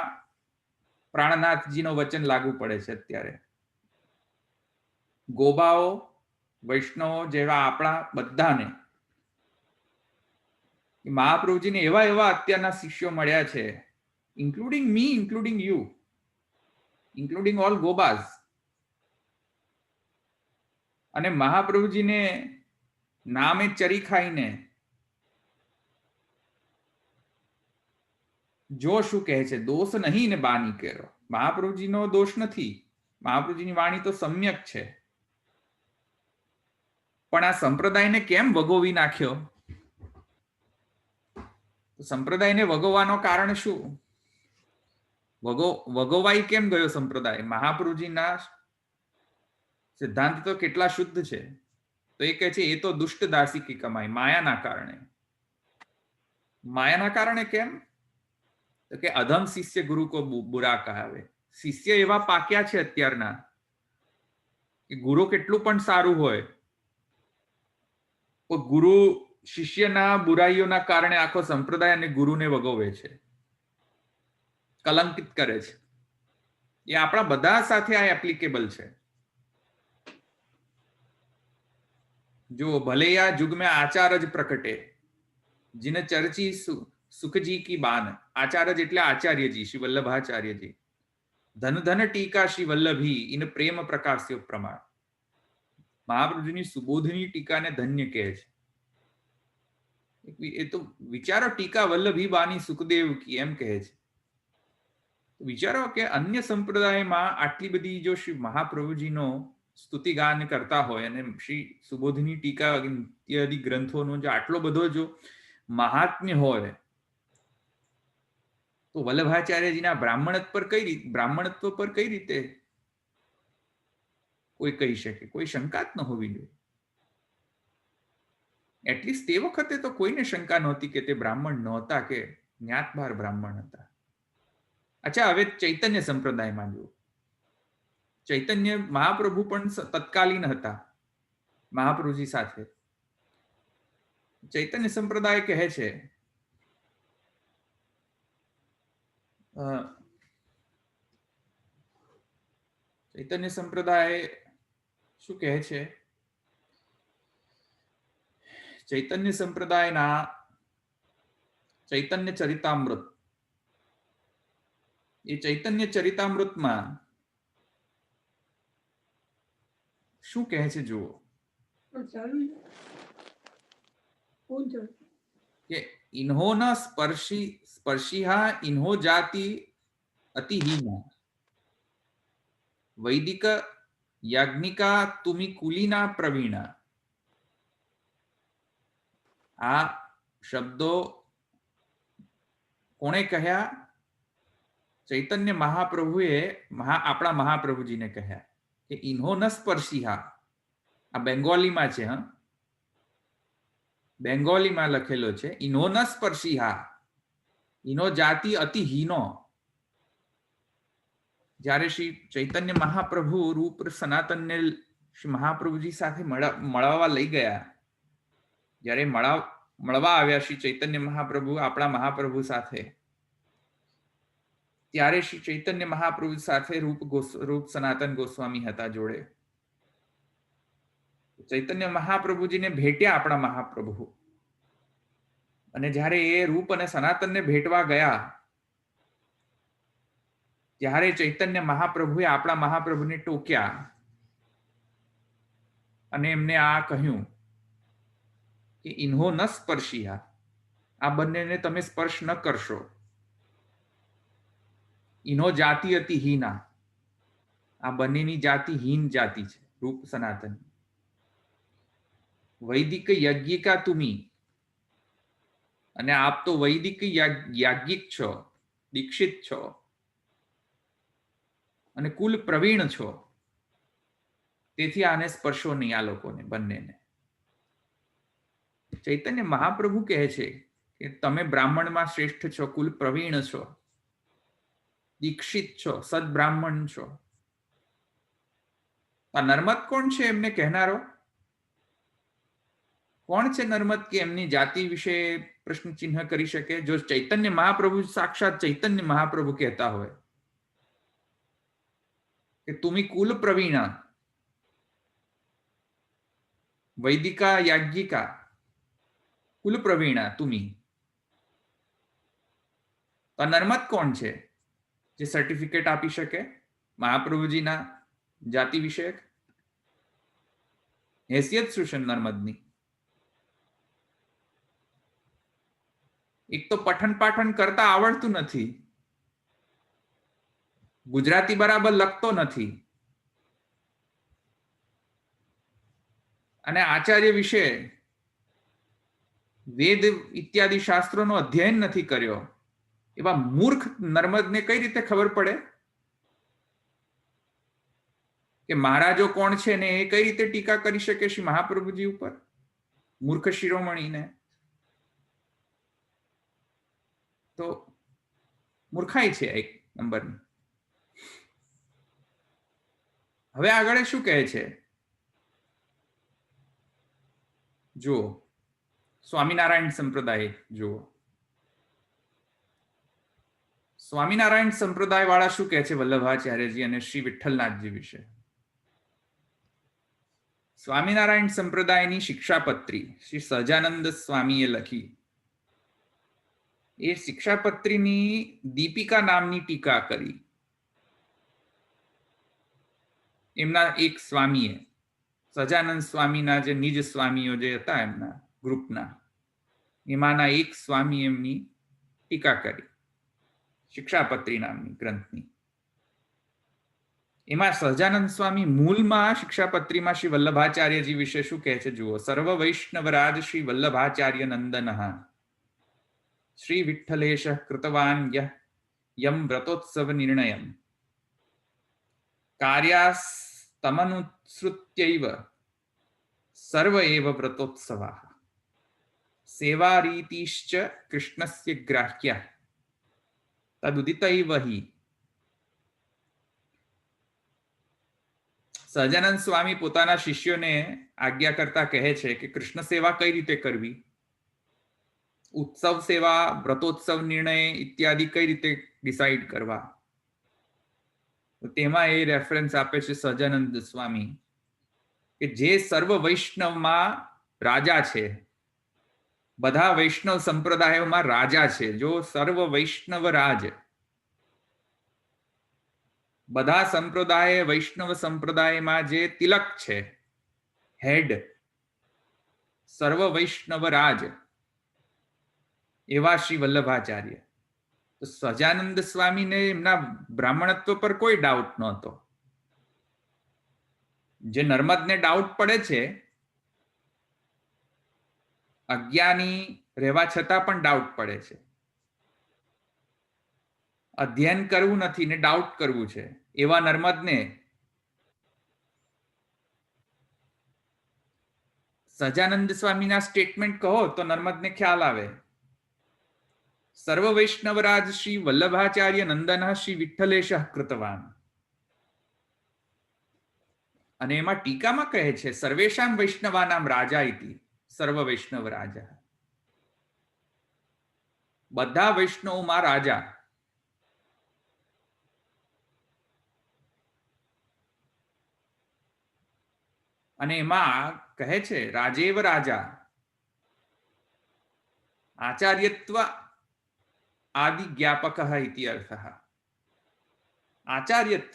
પ્રાણનાથજીનો વચન લાગુ પડે છે અત્યારે. ગોબાઓ વૈષ્ણવો જેવા આપણા બધાને, મહાપ્રભુજીને એવા અત્યારના શિષ્યો મળ્યા છે, including me, including you, including all ગોબાઝ. અને મહાપ્રભુજીને નામે ચરી ખાઈને જો શું કહે છે, દોષ નહીં ને બાની કેરો. મહાપ્રભુજીનો દોષ નથી, મહાપ્રભુજીની વાણી તો સમ્યક છે, પણ આ સંપ્રદાયને કેમ વગોવી નાખ્યો? સંપ્રદાયને વગોવાનો કારણ શું? વગોવાઈ કેમ ગયો સંપ્રદાય? મહાપ્રભુજીના સિદ્ધાંત તો કેટલા શુદ્ધ છે. તો એ કહે છે એ તો દુષ્ટ દાસી કી કમાઈ, માયાના કારણે. માયાના કારણે કેમ? તો કે અધમ શિષ્ય ગુરુ કો બુરા કહાવે. શિષ્ય એવા પાક્યા છે અત્યારના કે ગુરુ કેટલું પણ સારું હોય, તો ગુરુ શિષ્યના બુરાઈઓના કારણે આખો સંપ્રદાય અને ગુરુને વગોવે છે, કલંકિત કરે છે. એ આપણા બધા સાથે આ એપ્લિકેબલ છે. જો ભલે આ યુગ में આચાર જ પ્રકટે जिन चर्ची सुखजी की बान, आचार्य એટલે આચાર્યજી શ્રી વલ્લભાચાર્યજી, ધન ધન ટીકા શ્રી વલ્લભી ઇન પ્રેમ પ્રકાશ્યો પ્રમાણ. મહાપ્રભુજીની સુબોધની ટીકાને ધન્ય કહે છે. એ તો વિચારો, ટીકા વલ્લભી બાની સુખદેવ કી એમ કહે છે. વિચારો કે અન્ય સંપ્રદાયમાં આટલી બધી જો શ્રી મહાપ્રભુજીનો સ્તુતિગાન કરતા હોય અને શ્રી સુબોધની ટીકા ઇત્યાદિ ગ્રંથોનો જો આટલો બધો જો મહાત્મ્ય હોય, તો વલ્લભાચાર્યજીના બ્રાહ્મણત્વ પર કઈ રીતે કોઈ કહી શકે? કોઈ શંકા જ ન હોવી જોઈએ. એટલીસ્ટ તે વખતે તો કોઈને શંકા નહોતી કે તે બ્રાહ્મણ નહોતા કે જ્ઞાતબાર બ્રાહ્મણ હતા. અચ્છા, હવે ચૈતન્ય સંપ્રદાયમાં જુઓ. ચૈતન્ય મહાપ્રભુ પણ તત્કાલીન હતા મહાપ્રભુજી સાથે. ચૈતન્ય સંપ્રદાય કહે છે, ચૈતન્ય સંપ્રદાય શું કહે છે? ચૈતન્ય સંપ્રદાયના ચૈતન્ય ચરિતામૃત, એ ચૈતન્ય ચરિતામૃતમાં શું કહે છે જુઓ કે इन्हो न स्पर्शिहा इन्हो जाति अतिहीना वैदिक याज्ञिका तुमी कुलीना प्रवीणा. આ શબ્દો કોણે કહ્યા? ચૈતન્ય મહાપ્રભુએ આપણા મહાપ્રભુજીને કહ્યા કે ઇન્હો ન સ્પર્શિહા. આ બેંગોલીમાં છે, હા, બેંગોલીમાં લખેલો છે. ઇન્હો ન સ્પર્શિહા ઇન્હો જાતિ અતિ હીનો. જ્યારે શ્રી ચૈતન્ય મહાપ્રભુ રૂપ સનાતનને શ્રી મહાપ્રભુજી સાથે મળવા લઈ ગયા, જ્યારે મળવા આવ્યા શ્રી ચૈતન્ય મહાપ્રભુ આપણા મહાપ્રભુ સાથે, ત્યારે શ્રી ચૈતન્ય મહાપ્રભુ સાથે રૂપ સનાતન ગોસ્વામી હતા જોડે. ચૈતન્ય મહાપ્રભુજીને ભેટ્યા આપણા મહાપ્રભુ, અને જ્યારે એ રૂપ અને સનાતનને ભેટવા ગયા, ત્યારે ચૈતન્ય મહાપ્રભુએ આપણા મહાપ્રભુને ટોક્યા અને એમને આ કહ્યું કે ઇન્હો ન સ્પર્શિયા, આ બંનેને તમે સ્પર્શ ન કરશો. ઇન્હો જાતિ અતિ હીના, આ બંનેની જાતિ હીન જાતિ છે રૂપ સનાતન. વૈદિક યજ્ઞિકા તુમી, અને આપ તો વૈદિક યાજ્ઞિક છો, દીક્ષિત છો અને કુલ પ્રવીણ છો, તેથી આને સ્પર્શો નહીં, આ લોકોને બંનેને. ચૈતન્ય મહાપ્રભુ કહે છે કે તમે બ્રાહ્મણમાં શ્રેષ્ઠ છો, કુલ પ્રવીણ છો, દીક્ષિત છો, સદબ્રાહ્મણ છો. આ નર્મદ કોણ છે એમને કહેનારો? કોણ છે નર્મદ કે એમની જાતિ વિશે પ્રશ્ન ચિહ્ન કરી શકે? જો ચૈતન્ય મહાપ્રભુ સાક્ષાત ચૈતન્ય મહાપ્રભુ કહેતા હોય કે તુમી કુલ પ્રવીણા વૈદિકા યાજ્ઞિકા કુલ પ્રવીણા તુમી, તો નર્મદ કોણ છે જે સર્ટિફિકેટ આપી શકે મહાપ્રભુજીના જાતિ વિષયક? હેસિયત શું છે નર્મદની? એક તો પઠન પાઠન કરતા આવડતું નથી, ગુજરાતી બરાબર લખતો નથી, અને આચાર્ય વિશે વેદ ઇત્યાદિ શાસ્ત્રોનો અધ્યયન નથી કર્યો. એવા મૂર્ખ નર્મદને કઈ રીતે ખબર પડે કે મહારાજો કોણ છે ને એ કઈ રીતે ટીકા કરી શકે શ્રી મહાપ્રભુજી ઉપર? મૂર્ખ શિરોમણીને તો મૂર્ખાઈ છે એક નંબરની. હવે આગળ શું કહે છે જુઓ, સ્વામિનારાયણ સંપ્રદાય જુઓ. સ્વામિનારાયણ સંપ્રદાય વાળા શું કહે છે વલ્લભાચાર્યજી અને શ્રી વિઠ્ઠલનાથજી વિશે? સ્વામિનારાયણ સંપ્રદાયની શિક્ષાપત્રી શ્રી સહજાનંદ સ્વામીએ લખી. એ શિક્ષાપત્રીની દીપિકા નામની ટીકા કરી. એમના એક સ્વામીએ, સહજાનંદ સ્વામીના જે નિજ સ્વામીઓ જે હતા એમના ગ્રુપના, એમાંના એક સ્વામી એમની ટીકા કરી શિક્ષાપત્રી નામની ગ્રંથની. એમાં સહજાનંદ સ્વામી મૂળમાં શિક્ષાપત્રીમાં શ્રી વલ્લભાચાર્યજી વિશે શું કહે છે જુઓ. સર્વ વૈષ્ણવરાજ શ્રી વલ્લભાચાર્ય નંદન શ્રી વિઠ્ઠલેશ કૃતવાન યમ વ્રતોત્સવ નિર્ણયમ કાર્યાસ્તમનુસૃત્યૈવ સર્વ એવ વ્રતોત્સવાઃ સેવારીતિશ્ચ કૃષ્ણસ્ય ગ્રાહ્યઃ તદુદિતૈવ હિ. સહજાનંદ સ્વામી પોતાના શિષ્યોને આજ્ઞા કરતા કહે છે કે કૃષ્ણ સેવા કઈ રીતે કરવી, ઉત્સવ સેવા, વ્રતોત્સવ નિર્ણય ઇત્યાદિ કઈ રીતે ડિસાઈડ કરવા. તેમાં એ રેફરન્સ આપે છે સહજાનંદ સ્વામી કે જે સર્વ વૈષ્ણવમાં રાજા છે, બધા વૈષ્ણવ સંપ્રદાયોમાં રાજા છે, જો સર્વ વૈષ્ણવ રાજ, બધા સંપ્રદાય વૈષ્ણવ સંપ્રદાયમાં જે તિલક છે, હેડ, સર્વ વૈષ્ણવ રાજ એવા શ્રી વલ્લભાચાર્ય. તો સહજાનંદ સ્વામીને એમના બ્રાહ્મણત્વ પર કોઈ ડાઉટ નહોતો. જે નર્મદને ડાઉટ પડે છે, અજ્ઞાની રહેવા છતાં પણ ડાઉટ પડે છે. અધ્યયન કરવું નથી ને ડાઉટ કરવું છે, એવા નર્મદને સહજાનંદ સ્વામીના સ્ટેટમેન્ટ કહો તો નર્મદને ખ્યાલ આવે. સર્વ વૈષ્ણવરાજ શ્રી વલ્લભાચાર્ય નંદન શ્રી વિઠ્ઠલેશ કૃતવાન. અને એમાં ટીકામાં કહે છે સર્વેશામ વૈષ્ણવાનામ રાજા ઇતિ સર્વ વૈષ્ણવ રાજા. બધા વૈષ્ણવમાં રાજા. અને એમાં કહે છે રાજેવ રાજા આચાર્યત્વ આદિ જ્ઞાપક ઇતિ અર્થ. આચાર્યત્વ,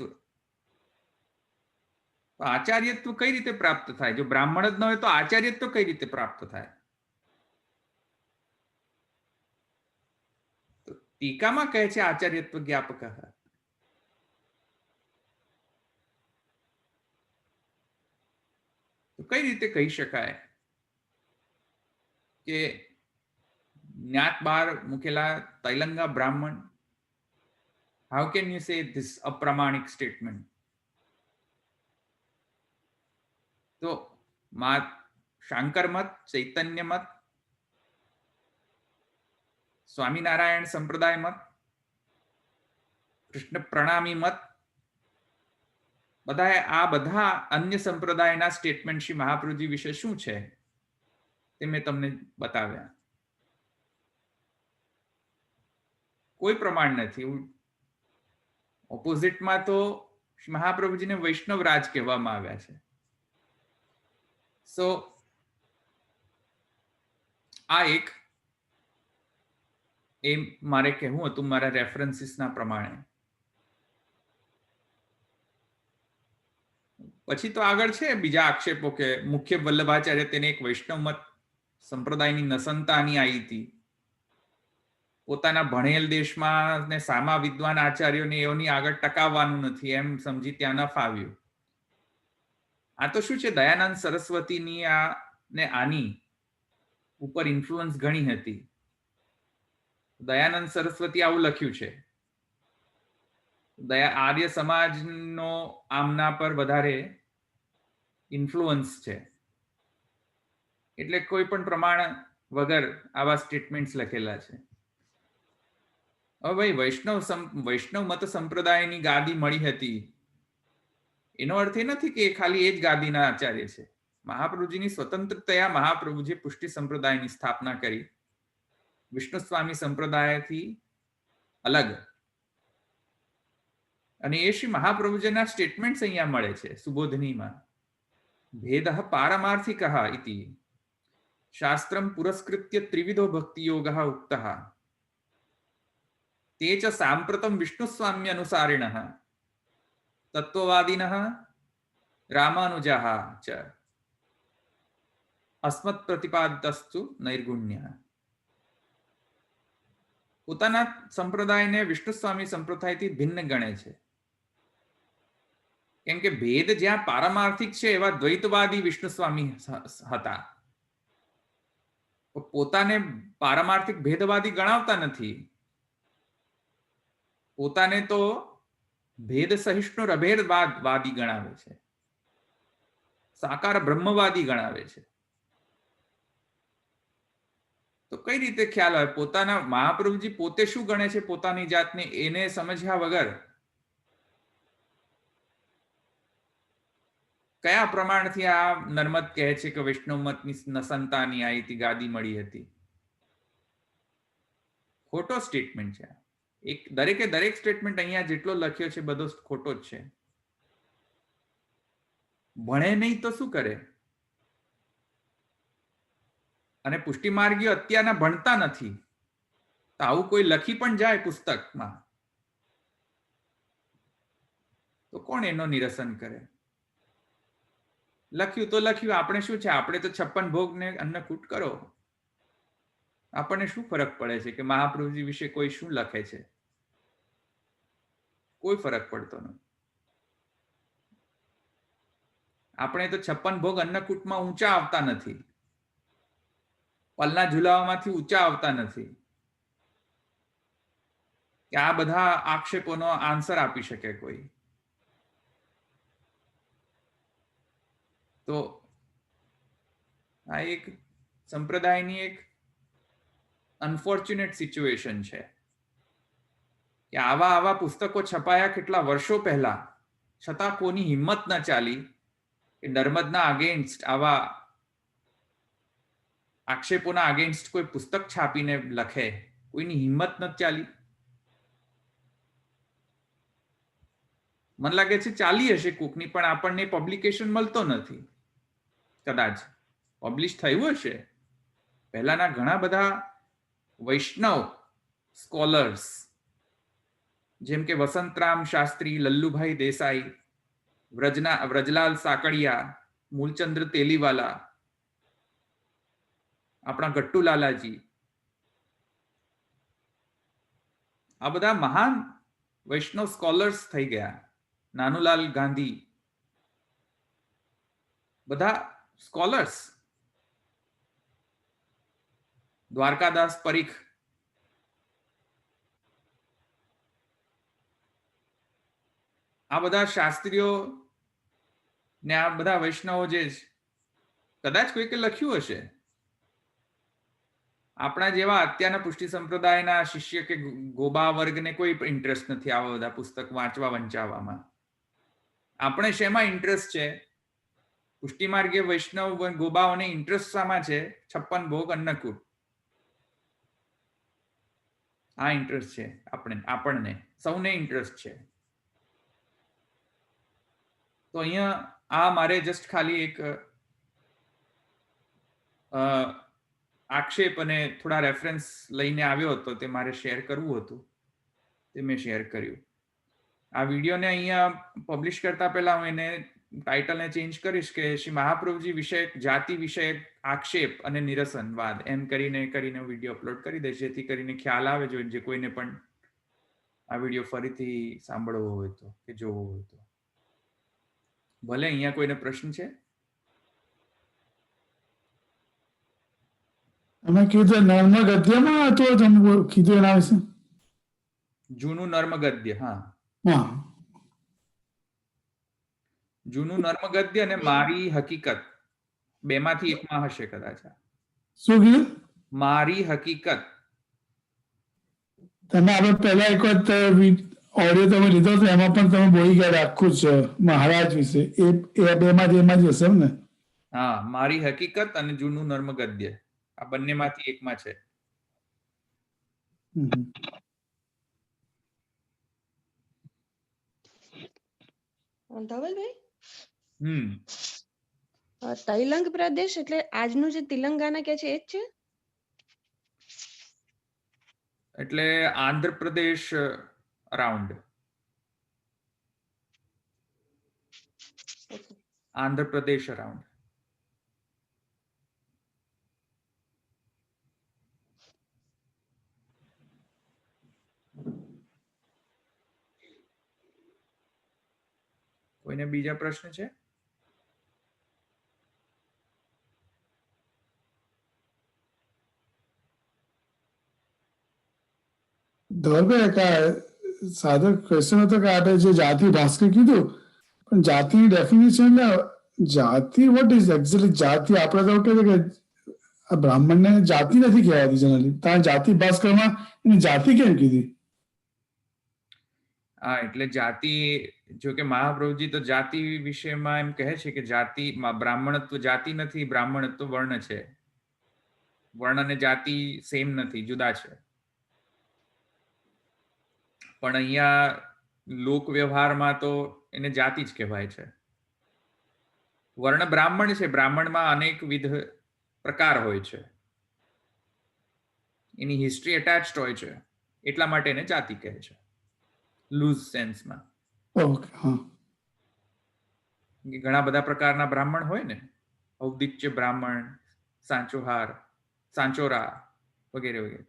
આચાર્યત્વ કઈ રીતે પ્રાપ્ત થાય? જો બ્રાહ્મણ જ ન હોય તો આચાર્યત્વ કઈ રીતે પ્રાપ્ત થાય? તો ટીકામાં કહે છે આચાર્યત્વ જ્ઞાપક. તો કઈ રીતે કહી શકાય કે જ્ઞાત બહાર મૂકેલા તૈલંગા બ્રાહ્મણ? How can you say this અપ્રામાણિક સ્ટેટમેન્ટ? તો શાંકર મત, ચૈતન્ય મત, સ્વામિનારાયણ સંપ્રદાય મત, કૃષ્ણ પ્રણામી મત, બધા અન્ય સંપ્રદાયના સ્ટેટમેન્ટ શ્રી મહાપ્રભુજી વિશે શું છે તે મેં તમને બતાવ્યા. કોઈ પ્રમાણ નથી. ઓપોઝિટમાં તો શ્રી મહાપ્રભુજીને વૈષ્ણવ રાજ કહેવામાં આવ્યા છે. સો આ એક એ મારે કહેવું હતું મારા રેફરન્સીસના પ્રમાણે. પછી તો આગળ છે બીજા આક્ષેપો કે મુખ્ય વલ્લભાચાર્ય તેને એક વૈષ્ણવ મત સંપ્રદાયની નસનતાની આવી હતી. પોતાના ભણેલ દેશમાં ને સામા વિદ્વાન આચાર્યોને એઓની આગળ ટકાવવાનું નથી એમ સમજી ત્યાં ન ફાવ્યું. આ તો શું છે, દયાનંદ સરસ્વતીની ને આની ઉપર ઇન્ફ્લુઅન્સ ઘણી હતી. દયાનંદ સરસ્વતી આવું લખ્યું છે. આર્ય સમાજનો આમના પર વધારે ઇન્ફ્લુઅન્સ છે, એટલે કોઈ પણ પ્રમાણ વગર આવા સ્ટેટમેન્ટ્સ લખેલા છે. હવે ભાઈ વૈષ્ણવ મત સંપ્રદાયની ગાદી મળી હતી એનો અર્થ એ નથી કે ખાલી એ જ ગાદીના આચાર્ય છે. મહાપ્રભુજીની સ્વતંત્રતયા મહાપ્રભુજી પુષ્ટિ સંપ્રદાયની સ્થાપના કરી, વિષ્ણુ સ્વામી સંપ્રદાયથી અલગ. અને એ શ્રી મહાપ્રભુજીના સ્ટેટમેન્ટ્સ અહીંયા મળે છે સુબોધનીમાં. भेदः पारमार्थिकः इति शास्त्रं पुरस्कृत्य त्रिविधो भक्तियोगः उक्तः ते च साम्प्रतं विष्णुस्वाम्यनुसारिणः तत्त्ववादिनः रामानुजाः च अस्मत्प्रतिपादितस्तु नैर्गुण्यः. પોતાના સંપ્રદાયને વિષ્ણુસ્વામી સંપ્રદાયથી ભિન્ન ગણે છે, કેમ કે ભેદ જ્યાં પારમાર્થિક છે એવા દ્વૈતવાદી વિષ્ણુસ્વામી હતા. પોતાને પારમાર્થિક ભેદવાદી ગણાવતા નથી, પોતાને તો ભેદ સહિષ્ણુ અભેદવાદી ગણાવે છે, સાકાર બ્રહ્મવાદી ગણાવે છે. તો કઈ રીતે ખ્યાલ આવે? પોતાના મહાપ્રભુજી પોતે શું ગણે છે પોતાની જાતને એને સમજ્યા વગર કયા પ્રમાણથી આ નર્મદ કહે છે કે વૈષ્ણવ મતની સંતાની આઈથી ગાદી મળી હતી? ખોટો સ્ટેટમેન્ટ છે. એક દરેક સ્ટેટમેન્ટ અહીંયા જેટલો લખ્યો છે બધો ખોટો જ છે. ભણે નહીં તો શું કરે? અને પુષ્ટિ માર્ગીઓ અત્યારના ભણતા નથી, તો આવું કોઈ લખી પણ જાય પુસ્તકમાં તો કોણ એનો નિરસન કરે? લખ્યું તો લખ્યું, આપણે શું છે? આપણે તો 56 ભોગ ને અન્નકૂટ કરો. આપણને શું ફરક પડે છે કે મહાપ્રભુજી વિશે કોઈ શું લખે છે? કોઈ ફરક પડતો નથી. આપણે તો 56 ભોગ અન્નકૂટમાં ઊંચા આવતા નથી, પલના ઝુલાવામાંથી ઊંચા આવતા નથી કે આ બધા આક્ષેપોનો આન્સર આપી શકે કોઈ. તો આ એક સંપ્રદાયની એક અનફોર્ચ્યુનેટ સિચ્યુએશન છે કે આવા પુસ્તકો છપાયા કેટલા વર્ષો પહેલા, છતાં કોની હિંમત ન ચાલી કે નર્મદના અગેન્સ્ટ આવા આક્ષેપોના અગેન્સ્ટ કોઈ પુસ્તક છાપીને લખે. કોઈની હિંમત નથી ચાલી. મને લાગે છે ચાલી હશે કોકની, પણ આપણને પબ્લિકેશન મળતો નથી. કદાચ પબ્લિશ થયું હશે. પહેલાના ઘણા બધા વૈષ્ણવ સ્કોલર્સ જેમ કે વસંતરામ શાસ્ત્રી, લલ્લુભાઈ દેસાઈ, વ્રજલાલ સાકડિયા, મૂલચંદ્ર તેલીવાલા, આપણા ગટ્ટુ લાલાજી, આ બધા મહાન વૈષ્ણવ સ્કોલર્સ થઈ ગયા. નાનુલાલ ગાંધી, બધા સ્કોલર્સ. દ્વારકાદાસ પરીખ, આ બધા શાસ્ત્રીઓ ને આ બધા વૈષ્ણવો જે કદાચ કોઈકે લખ્યું હશે. આપણા જેવા અત્યારના પુષ્ટિ સંપ્રદાયના શિષ્ય કે ગોબા વર્ગને કોઈ ઇન્ટરેસ્ટ નથી આવા બધા પુસ્તક વાંચવા વંચાવવામાં. આપણે શેમાં ઇન્ટરેસ્ટ છે? પુષ્ટિ માર્ગે વૈષ્ણવ ગોબાઓને ઇન્ટરેસ્ટ શામાં છે? 56 ભોગ અન્નકૂટ. આ ઇન્ટરેસ્ટ છે આપણને સૌને ઇન્ટરેસ્ટ છે. તો અહીંયા આ મારે જસ્ટ ખાલી એક આક્ષેપ અને થોડા રેફરન્સ લઈને આવ્યો હતો, તે મારે શેર કરવું હતું, તે મેં શેર કર્યું. આ વિડીયોને અહીંયા પબ્લિશ કરતા પહેલા હું એને ટાઇટલને ચેન્જ કરીશ કે શ્રી મહાપ્રભુજી વિષયક જાતિ વિષયક આક્ષેપ અને નિરસનવાદ એમ કરીને વિડીયો અપલોડ કરી દઈશ, જેથી કરીને ખ્યાલ આવે જે કોઈને પણ આ વિડીયો ફરીથી સાંભળવો હોય તો કે જોવો હોય તો. ભલે અહીંયા કોઈને પ્રશ્ન છે? અમે કીધું નર્મ ગદ્યમાં હતો, તમે કીધું એના વિશે? જૂનું નર્મ ગદ્ય. હા, જૂનું નર્મ ગદ્ય અને મારી હકીકત બેમાંથી એકમાં હશે કદાચ. શું કીધું? મારી હકીકત. તમે આપણે પહેલા એક વખત ઓડિયો તમે લીધો હતો, એમાં પણ તમે બોલી ગયા આખું જ મહારાજ વિશે. એ બેમાંથી એમાં જ હશે ને? હા, મારી હકીકત અને જૂનું નર્મ ગદ્ય આ બંનેમાંથી એકમાં છે. ધવલભાઈ, તૈલંગ પ્રદેશ એટલે આજનું જે તેલંગાના કે છે એ જ છે? એટલે આંધ્રપ્રદેશ અરાઉન્ડ, આંધ્રપ્રદેશ અરાઉન્ડ. કોઈને બીજા પ્રશ્ન છે? ધવલભાઈ સાદો ક્વેશ્ચન હતો કે આપણે જે જાતિ ભાસ્કર કીધું, પણ જાતિની ડેફિનેશન જાતિ વોટ ઇઝ એક્ઝેક્ટલી જાતિ? આપણે તો કહે કે આ બ્રાહ્મણને જાતિ નથી કહેવાતી જનરલી, ત્યાં જાતિ ભાસ્કરમાં એની જાતિ કેમ કીધી? હા, એટલે જાતિ, જો કે મહાપ્રભુજી તો જાતિ વિષયમાં એમ કહે છે કે જાતિમાં બ્રાહ્મણત્વ જાતિ નથી, બ્રાહ્મણત્વ વર્ણ છે. વર્ણ અને જાતિ સેમ નથી, જુદા છે. પણ અહીંયા લોક વ્યવહારમાં તો એને જાતિ જ કહેવાય છે. વર્ણ બ્રાહ્મણ છે, બ્રાહ્મણમાં અનેકવિધ પ્રકાર હોય છે, એની હિસ્ટ્રી એટેચ્ડ હોય છે, એટલા માટે એને જાતિ કહે છે લૂઝ સેન્સમાં. ઓકે, હા. ઘણા બધા પ્રકારના બ્રાહ્મણ હોય ને, ઔદિત્ય બ્રાહ્મણ, સાંચોહાર, સાંચોરા વગેરે વગેરે.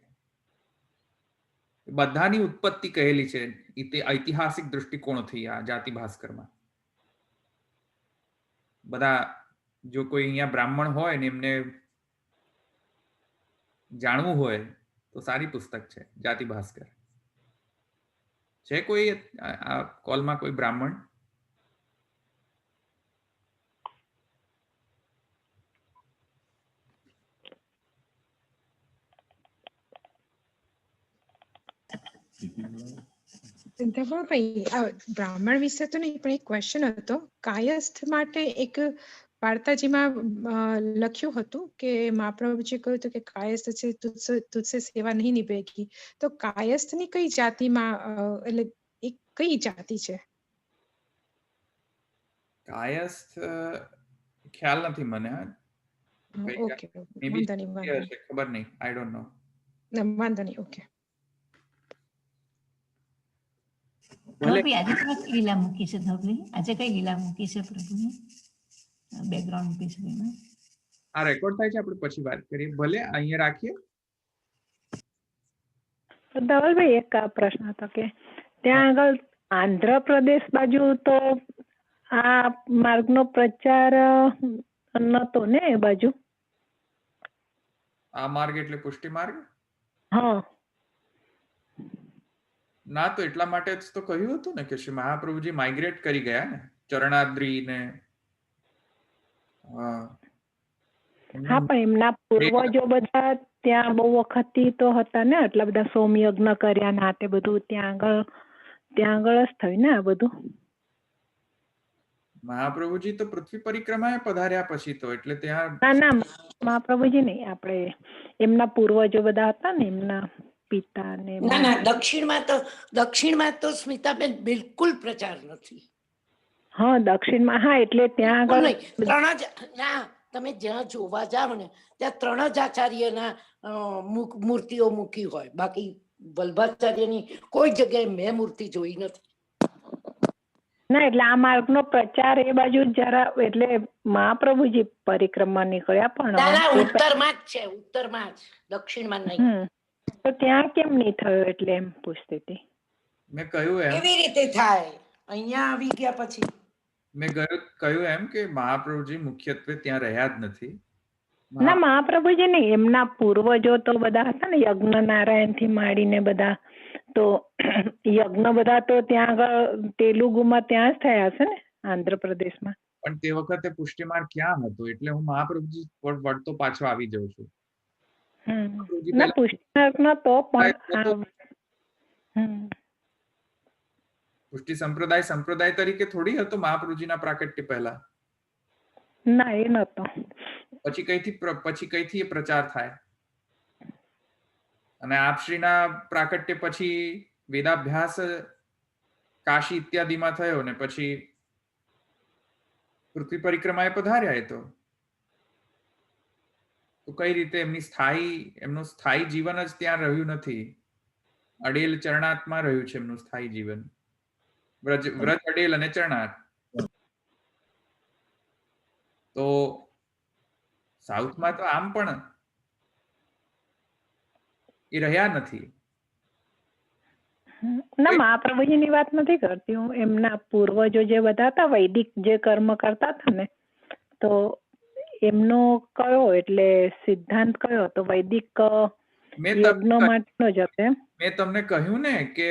બધાની ઉત્પત્તિ કહેલી છે ઐતિહાસિક દૃષ્ટિકોણથી આ જાતિ ભાસ્કરમાં. બધા જો કોઈ અહીંયા બ્રાહ્મણ હોય ને એમને જાણવું હોય તો સારી પુસ્તક છે જાતિ ભાસ્કર. છે કોઈ આ કોલમાં કોઈ બ્રાહ્મણ? બ્રાહ્મણ વિશે તો નહીં, પણ એક ક્વેશ્ચન હતો. કાયસ્થ માટે એક વાર્તાજીમાં લખ્યું હતું કે મહાપ્રભુજી કહ્યું હતું કે કાયસ્થ છે તુજસે સેવા નહીં નિભેગી. તો કાયસ્થની કઈ જાતિમાં એટલે એ કઈ જાતિ છે? કાયસ્થ ખ્યાલ નથી મને. ઓકે, વાંધો નહીં, ખબર નહીં, આઈ ડોન્ટ નો. વાંધો નહીં, ઓકે. ધવલભાઈ આજે તમે કઈ લીલા મૂકી છે? ધવલભાઈ આજે કઈ લીલા મૂકી છે પ્રભુને? બેકગ્રાઉન્ડ પીસ માં આ રેકોર્ડ થાય છે, આપણે પછી વાત કરીએ. ભલે અહીંયા રાખીએ. ધવલભાઈ એક પ્રશ્ન હતો કે ત્યાં આગળ આંધ્રપ્રદેશ બાજુ તો આ માર્ગનો પ્રચાર નતો ને એ બાજુ? આ માર્ગ એટલે પુષ્ટિ માર્ગ? હા. ના, તો એટલા માટે જ તો કહ્યું હતું ને કે શ્રી મહાપ્રભુજી માઇગ્રેટ કરી ગયા ને ચરણાદ્રી ને. હા, પણ એમના પૂર્વજો બધા ત્યાં બહુ વખતથી તો હતા ને, આટલા બધા સોમયજ્ઞ કર્યા ને તે બધું ત્યાં આગળ જ થયું ને આ બધું. મહાપ્રભુજી તો પૃથ્વી પરિક્રમાએ પધાર્યા પછી તો, એટલે ત્યાં ના મહાપ્રભુજી નહીં, આપણે એમના પૂર્વજો બધા હતા ને, એમના પિતા ને. ના, દક્ષિણમાં તો સ્મિતાબેન બિલકુલ પ્રચાર નથી. હા, દક્ષિણમાં, હા, એટલે ત્યાં આગળ ત્રણ જ, ના, તમે જ્યાં જોવા જાઓ ને ત્યાં 3 જ આચાર્યના મૂર્તિઓ મૂકી હોય, બાકી વલ્ભાચાર્યની કોઈ જગ્યાએ મેં મૂર્તિ જોઈ નથી. ના, એટલે આ માર્ગનો પ્રચાર એ બાજુ જરા, એટલે મહાપ્રભુજી પરિક્રમા નીકળ્યા પણ ઉત્તરમાં જ છે, ઉત્તરમાં જ, દક્ષિણમાં નહીં. તો ત્યાં કેમ નહીં થયો, એટલે એમ પૂછતી હતી. મેં કહ્યું એમ કેવી રીતે થાય અહીંયા આવી ગયા પછી? મેં કહ્યું એમ કે મહાપ્રભુજી મુખ્યત્વે ત્યાં રહ્યા જ નથી. ના, મહાપ્રભુજી નહીં, એમના પૂર્વજો તો બધા હતા ને, યજ્ઞ નારાયણ થી માંડીને બધા, તો યજ્ઞ બધા તો ત્યાં આગળ તેલુગુમાં ત્યાં જ થયા હશે ને, આંધ્રપ્રદેશમાં. પણ તે વખતે પુષ્ટિ માર્ગ ક્યાં હતો? એટલે હું મહાપ્રભુજી વળતો પાછો આવી જાઉં છું. ના, પુષ્ટિ માર્ગ નતો, પણ પુષ્ટિ સંપ્રદાય તરીકે થોડી હતો મહાપ્રભુજીના પ્રાકટ્ય પહેલા. ના, એ નતો. પછી કઈથી પ્રચાર થાય? અને આપશ્રીના પ્રાકટ્ય પછી વેદાભ્યાસ કાશી ઇત્યાદિમાં થયો ને પછી પૃથ્વી પરિક્રમાએ પધાર્યા. એ તો તો કઈ રીતે એમનું સ્થાયી જીવન જ ત્યાં રહ્યું નથી, અડેલ ચરણાતમાં રહ્યું છે એમનું સ્થાયી જીવન, વ્રજ અડેલ અને ચરણાત. તો સાઉથમાં તો આમ પણ એ રહ્યા નથી. ના, મહાપ્રભુજીની વાત નથી કરતી હું. એમના પૂર્વજો જે બધા હતા વૈદિક જે કર્મ કરતા હતા ને, તો એમનો કયો એટલે સિદ્ધાંત કયો હતો? વૈદિક યજ્ઞ માટેનો જ હતો એમ? મેં તમને કહ્યું ને કે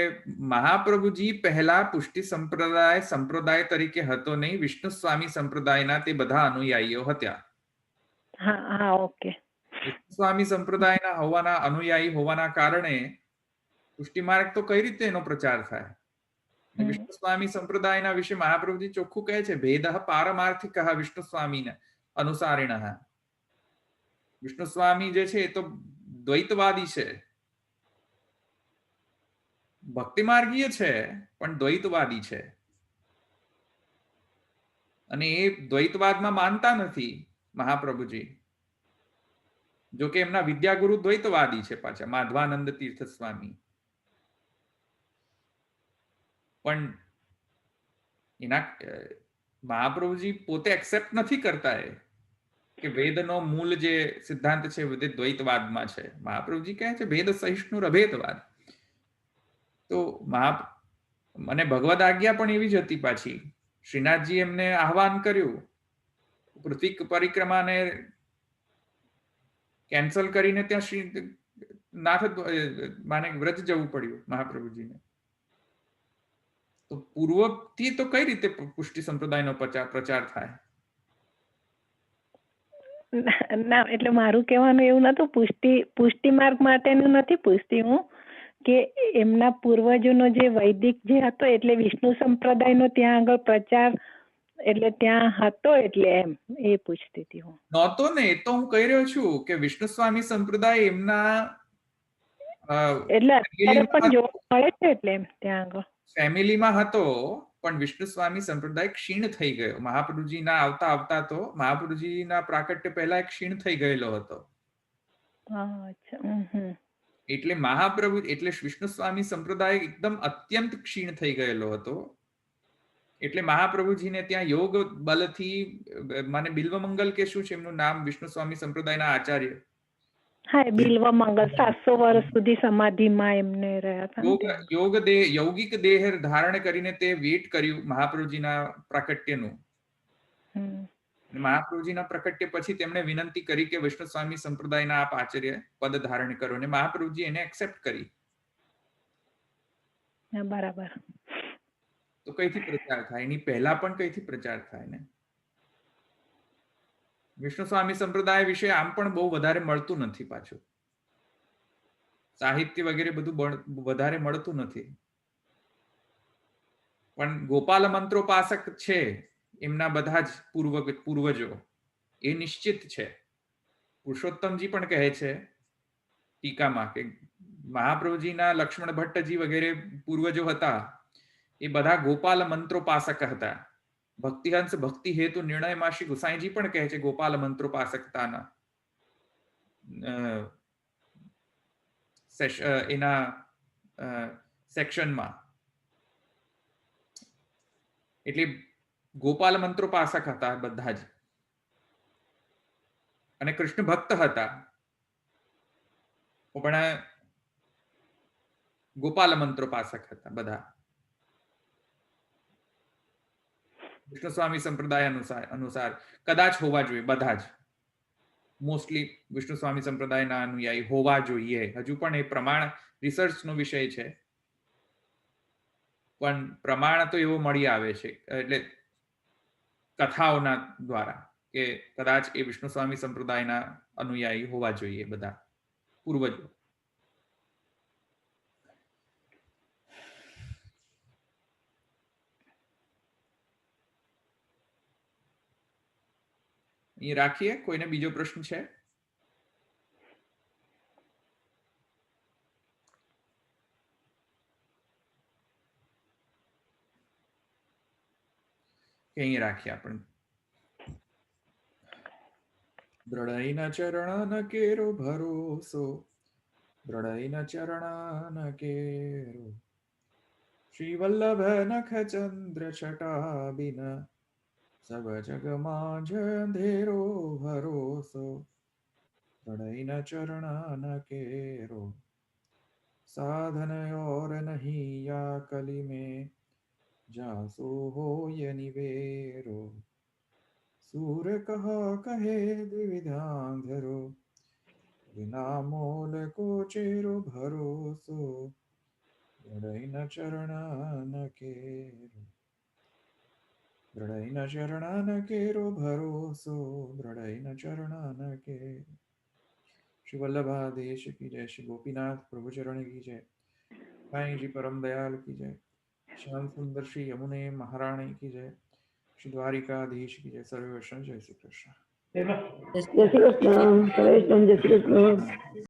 મહાપ્રભુજી પહેલા પુષ્ટિ સંપ્રદાય તરીકે હતો નહીં, વિષ્ણુ સ્વામી સંપ્રદાયના તે બધા અનુયાયીઓ હતા. હા હા, ઓકે. વિષ્ણુ સ્વામી સંપ્રદાયના અનુયાયી હોવાના કારણે પુષ્ટિ માર્ગ તો કઈ રીતે એનો પ્રચાર થાય? વિષ્ણુ સ્વામી સંપ્રદાયના વિશે મહાપ્રભુજી ચોખ્ખું કહે છે, ભેદઃ પારમાર્થિક વિષ્ણુ સ્વામી અનુસારિણ. વિષ્ણુ સ્વામી જે છે એ તો દ્વૈતવાદી છે, ભક્તિ માર્ગીય છે પણ દ્વૈતવાદી છે, અને એ દ્વૈતવાદમાં માનતા નથી મહાપ્રભુજી. જો કે એમના વિદ્યાગુરુ દ્વૈતવાદી છે પાછા, માધવાનંદ તીર્થ સ્વામી. પણ એના મહાપ્રભુજી પોતે એક્સેપ્ટ નથી કરતા એ કે વેદનો મૂળ જે સિદ્ધાંત છે તે દ્વૈતવાદમાં છે. મહાપ્રભુજી કહે છે ભેદ સહિષ્ણુ અભેદવાદ. તો મને ભગવદ આજ્ઞા પણ એવી જ હતી પાછી. શ્રીનાથજી એમને આહવાન કર્યું, પૃથ્વી પરિક્રમાને કેન્સલ કરીને ત્યાં શ્રી નાથ માને વ્રજ જવું પડ્યું મહાપ્રભુજીને. તો પૂર્વથી તો કઈ રીતે પુષ્ટિ સંપ્રદાયનો પ્રચાર થાય? ના, એટલે મારું કહેવાનું એવું નતું, પુષ્ટિ માર્ગ માટેનું નથી પૂછતી હું, કે એમના પૂર્વજોનો જે વૈદિક જે હતો એટલે વિષ્ણુ સંપ્રદાયનો ત્યાં આગળ પ્રચાર એટલે ત્યાં હતો એટલે એમ એ પૂછતી હતી હું. નહોતો ને, એ તો હું કહી રહ્યો છું કે વિષ્ણુ સ્વામી સંપ્રદાય એમના એટલે અત્યારે પણ જોવા મળે છે એટલે એમ ત્યાં આગળ ફેમિલીમાં હતો, પણ વિષ્ણુ સ્વામી સંપ્રદાય ક્ષીણ થઈ ગયો. મહાપ્રભુજીના આવતા તો મહાપ્રભુજીના પ્રાકટ્ય પહેલા ક્ષીણ થઈ ગયેલો હતો. એટલે એટલે વિષ્ણુ સ્વામી સંપ્રદાય એકદમ અત્યંત ક્ષીણ થઈ ગયેલો હતો. એટલે મહાપ્રભુજીને ત્યાં યોગ બલથી માને બિલ્વમંગલ કે શું છે એમનું નામ, વિષ્ણુ સ્વામી સંપ્રદાયના આચાર્ય. હા, બિલ્વમંગલ 700 વર્ષ સુધી સમાધિમાં એમને રહ્યા હતા. યૌગિક દેહ ધારણ કરીને તે વેટ કર્યું મહાપ્રભુજીના પ્રાકટ્યનું. મહાપ્રભુજીના પ્રકટ્ય પછી તેમણે વિનંતી કરી કે વિષ્ણુ સ્વામી સંપ્રદાયના આપ આચાર્ય પદ ધારણ કરો, અને મહાપ્રભુજી એને એક્સેપ્ટ કરી. બરાબર. તો કઈથી પ્રચાર થાય? એની પહેલા પણ કઈથી પ્રચાર થાય ને? વિષ્ણુ સ્વામી સંપ્રદાય વિશે આમ પણ બહુ વધારે મળતું નથી પાછું, સાહિત્ય વગેરે બધું વધારે મળતું નથી. પણ ગોપાલ મંત્રોપાસક છે એમના બધા જ પૂર્વજો, એ નિશ્ચિત છે. પુરુષોત્તમજી પણ કહે છે ટીકામાં કે મહાપ્રભુજીના લક્ષ્મણ ભટ્ટજી વગેરે પૂર્વજો હતા એ બધા ગોપાલ મંત્રોપાસક હતા. ભક્તિહંસ ભક્તિ હેતુ નિર્ણયમાં શ્રી ગુસાઈજી પણ કહે છે ગોપાલ મંત્રોપાસકતાના એના સેક્શનમાં. એટલે ગોપાલ મંત્રોપાસક હતા બધા જ, અને કૃષ્ણ ભક્ત હતા, પણ ગોપાલ મંત્રોપાસક હતા બધા. વિષ્ણુ સ્વામી સંપ્રદાય અનુસાર કદાચ હોવા જોઈએ બધા જ, મોસ્ટલી વિષ્ણુ સ્વામી સંપ્રદાયના અનુયાયી હોવા જોઈએ. હજુ પણ એ પ્રમાણ રિસર્ચનો વિષય છે, પણ પ્રમાણ તો એવો મળી આવે છે એટલે કથાઓના દ્વારા કે કદાચ એ વિષ્ણુ સ્વામી સંપ્રદાયના અનુયાયી હોવા જોઈએ બધા પૂર્વજો. અહીં રાખીએ. કોઈને બીજો પ્રશ્ન છે? કે અહીં રાખીએ આપણે? दृढ़ई न चरण न केरो भरोसो, दृढ़ई न चरण न केरो। श्री वल्लभ नख चंद्र छटा बिन, सब जग मांझ अंधेरो भरोसो, दृढ़ई न चरण न केरो। साधन और नहीं या कली में, जासो हो ये निवेरो। सूर कहा कहे द्विविधांधरो, बिना मोल को चेरो भरोसो, दृढ़ई न चरण न केरो। दृढ़ई न चरण न केरो भरोसो, दृढ़ई न चरण न केरो। श्री वल्लभादेश की जय। श्री गोपीनाथ प्रभु चरण की जय। साईं जी परम दयाल की जय। श्याम सुंदर श्री यमुने महारानी की जय। श्री द्वारिकाधीश की जय। सर्वे वैष्णव जय श्री कृष्ण। जय श्री कृष्ण। जय श्री कृष्ण।